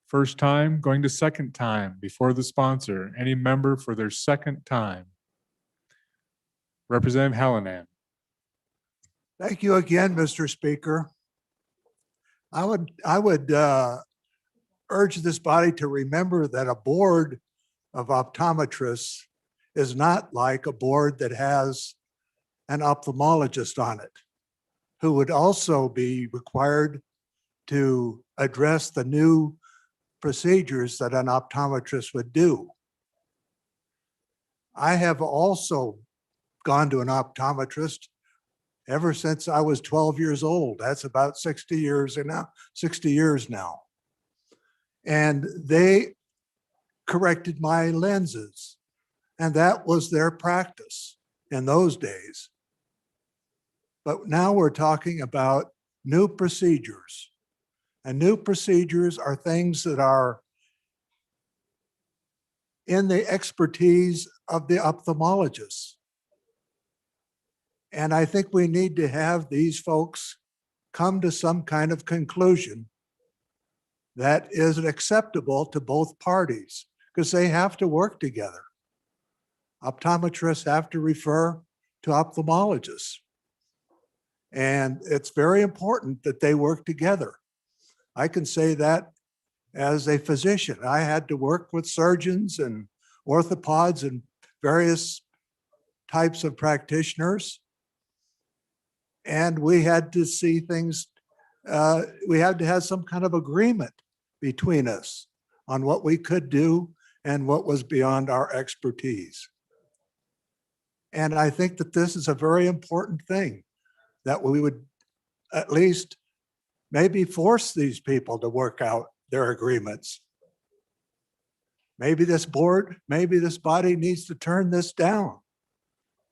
First time, going to second time before the sponsor. Any member for their second time? Representative Hallinan. Thank you again, Mr. Speaker. I would urge this body to remember that a board of optometrists is not like a board that has an ophthalmologist on it, who would also be required to address the new procedures that an optometrist would do. I have also gone to an optometrist ever since I was 12 years old. That's about 60 years now. And they corrected my lenses. And that was their practice in those days. But now we're talking about new procedures. And new procedures are things that are in the expertise of the ophthalmologists. And I think we need to have these folks come to some kind of conclusion that is acceptable to both parties, because they have to work together. Optometrists have to refer to ophthalmologists. And it's very important that they work together. I can say that as a physician. I had to work with surgeons and orthopods and various types of practitioners. And we had to see things, we had to have some kind of agreement between us on what we could do and what was beyond our expertise. And I think that this is a very important thing, that we would at least Maybe force these people to work out their agreements. Maybe this board, maybe this body needs to turn this down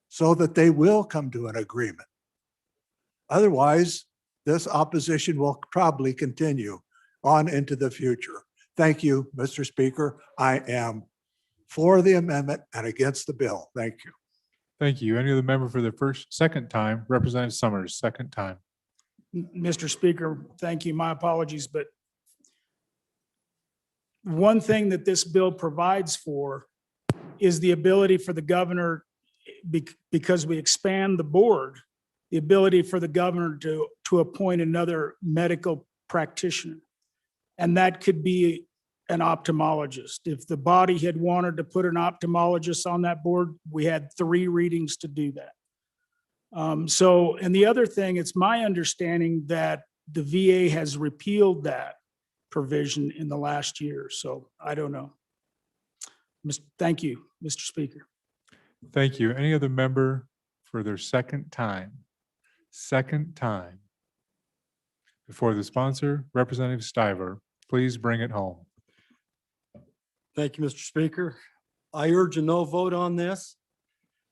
so that they will come to an agreement. Otherwise, this opposition will probably continue on into the future. Thank you, Mr. Speaker. I am for the amendment and against the bill. Thank you. Thank you. Any other member for the second time? Representative Summers, second time. Mr. Speaker, thank you. My apologies, but one thing that this bill provides for is the ability for the governor, because we expand the board, the ability for the governor to appoint another medical practitioner. And that could be an ophthalmologist. If the body had wanted to put an ophthalmologist on that board, we had 3 readings to do that. And the other thing, it's my understanding that the VA has repealed that provision in the last year. So I don't know. Thank you, Mr. Speaker. Thank you. Any other member for their second time? Second time. Before the sponsor, Representative Stiver, please bring it home. Thank you, Mr. Speaker. I urge a no vote on this.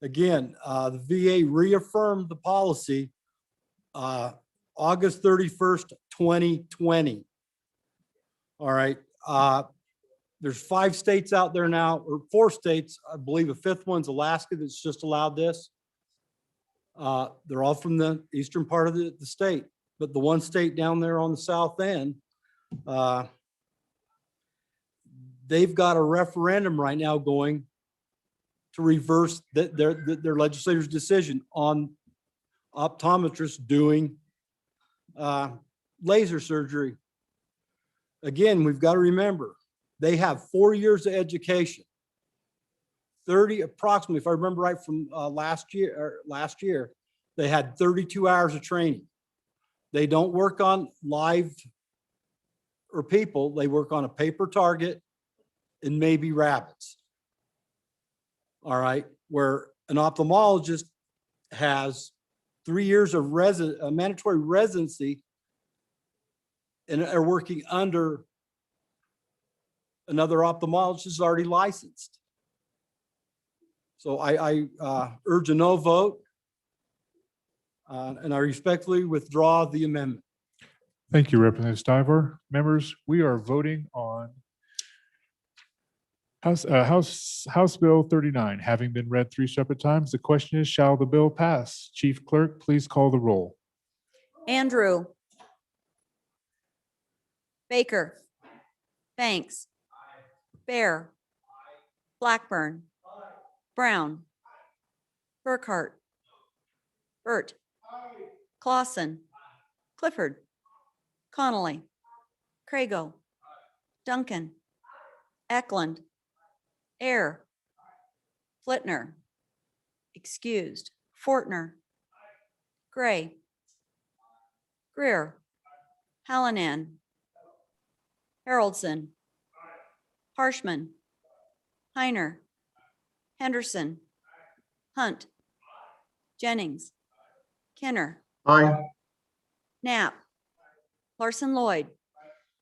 Again, the VA reaffirmed the policy August 31st, 2020. All right. There's 5 states out there now, or 4 states. I believe a 5th one's Alaska that's just allowed this. They're all from the eastern part of the state, but the one state down there on the south end, they've got a referendum right now going to reverse their legislator's decision on optometrists doing laser surgery. Again, we've got to remember, they have 4 years of education, 30 approximately, if I remember right from last year, they had 32 hours of training. They don't work on live or people, they work on a paper target and maybe rabbits. All right, where an ophthalmologist has 3 years of mandatory residency and are working under another ophthalmologist who's already licensed. So I urge a no vote, and I respectfully withdraw the amendment. Thank you, Representative Stiver. Members, we are voting on House Bill 39, having been read 3 separate times. The question is, shall the bill pass? Chief Clerk, please call the roll. Andrew. Baker. Banks. Bear. Blackburn. Brown. Burkhart. Burt. Clausen. Clifford. Connolly. Crago. Duncan. Eklund. Air. Flitner. Excused. Fortner. Gray. Greer. Hallinan. Haroldson. Harshman. Heiner. Henderson. Hunt. Jennings. Kenner. Aye. Knapp. Larson Lloyd.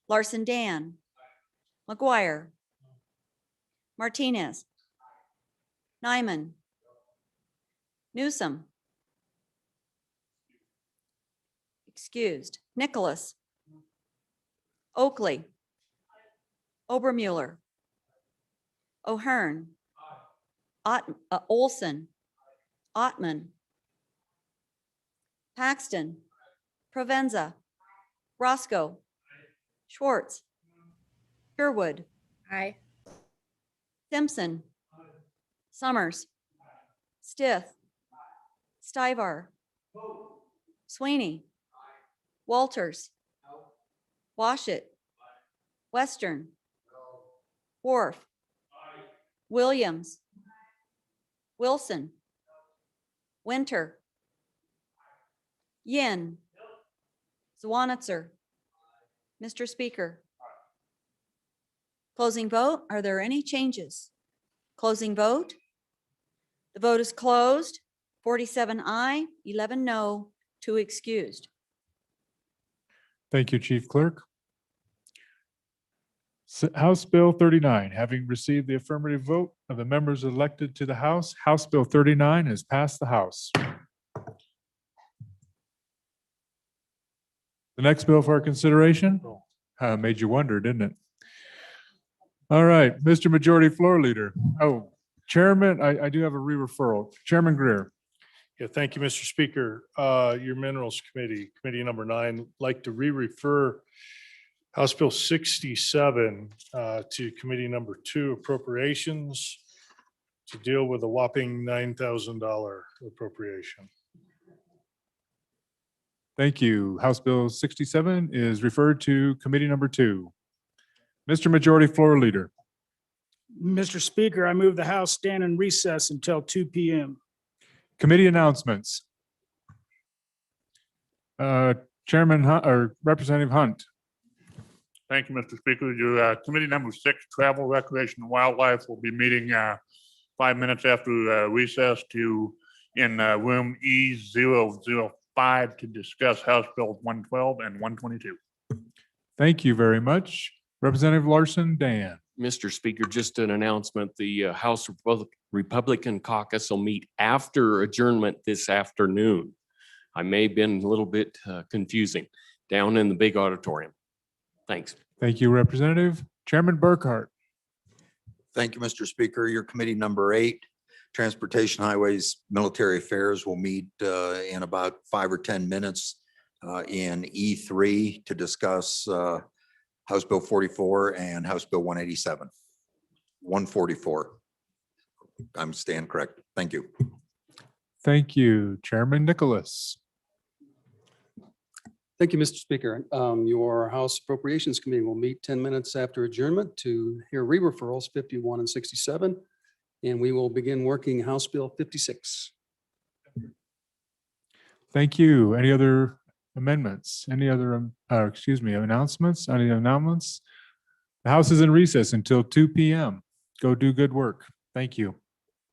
Larson Dan. McGuire. Martinez. Nyman. Newsom. Excused. Nicholas. Oakley. Obermuller. O'Hearn. Olson. Ottman. Paxton. Provenza. Roscoe. Schwartz. Sherwood. Aye. Simpson. Summers. Stith. Stivar. Sweeney. Walters. Washit. Western. Wharf. Williams. Wilson. Winter. Yin. Zwanitzer. Mr. Speaker. Closing vote. Are there any changes? Closing vote. The vote is closed. 47 aye, 11 no, 2 excused. Thank you, Chief Clerk. House Bill 39, having received the affirmative vote of the members elected to the House, House Bill 39 has passed the House. The next bill for our consideration made you wonder, didn't it? All right, Mr. Majority Floor Leader. Oh, Chairman, I do have a re-referral. Chairman Greer. Yeah, thank you, Mr. Speaker. Your Minerals Committee, Committee number 9, like to re-refer House Bill 67 to Committee number 2 Appropriations to deal with a whopping $9,000 appropriation. Thank you. House Bill 67 is referred to Committee number 2. Mr. Majority Floor Leader. Mr. Speaker, I move the House stand in recess until 2 p.m. Committee announcements. Chairman Hunt or Representative Hunt. Thank you, Mr. Speaker. Your committee number 6, Travel, Recreation, and Wildlife will be meeting 5 minutes after recess in room E005 to discuss House Bill 112 and 122. Thank you very much. Representative Larson, Dan. Mr. Speaker, just an announcement. The House Republican Caucus will meet after adjournment this afternoon. I may have been a little bit confusing down in the big auditorium. Thanks. Thank you, Representative. Chairman Burkhart. Thank you, Mr. Speaker. Your committee number 8, Transportation, Highways, Military Affairs will meet in about 5 or 10 minutes in E3 to discuss House Bill 44 and House Bill 187. 144. I'm staying correct. Thank you. Thank you, Chairman Nicholas. Thank you, Mr. Speaker. Your House Appropriations Committee will meet 10 minutes after adjournment to hear re-referrals 51 and 67, and we will begin working House Bill 56. Thank you. Any other amendments? Any other, announcements? Any announcements? The House is in recess until 2 p.m. Go do good work. Thank you.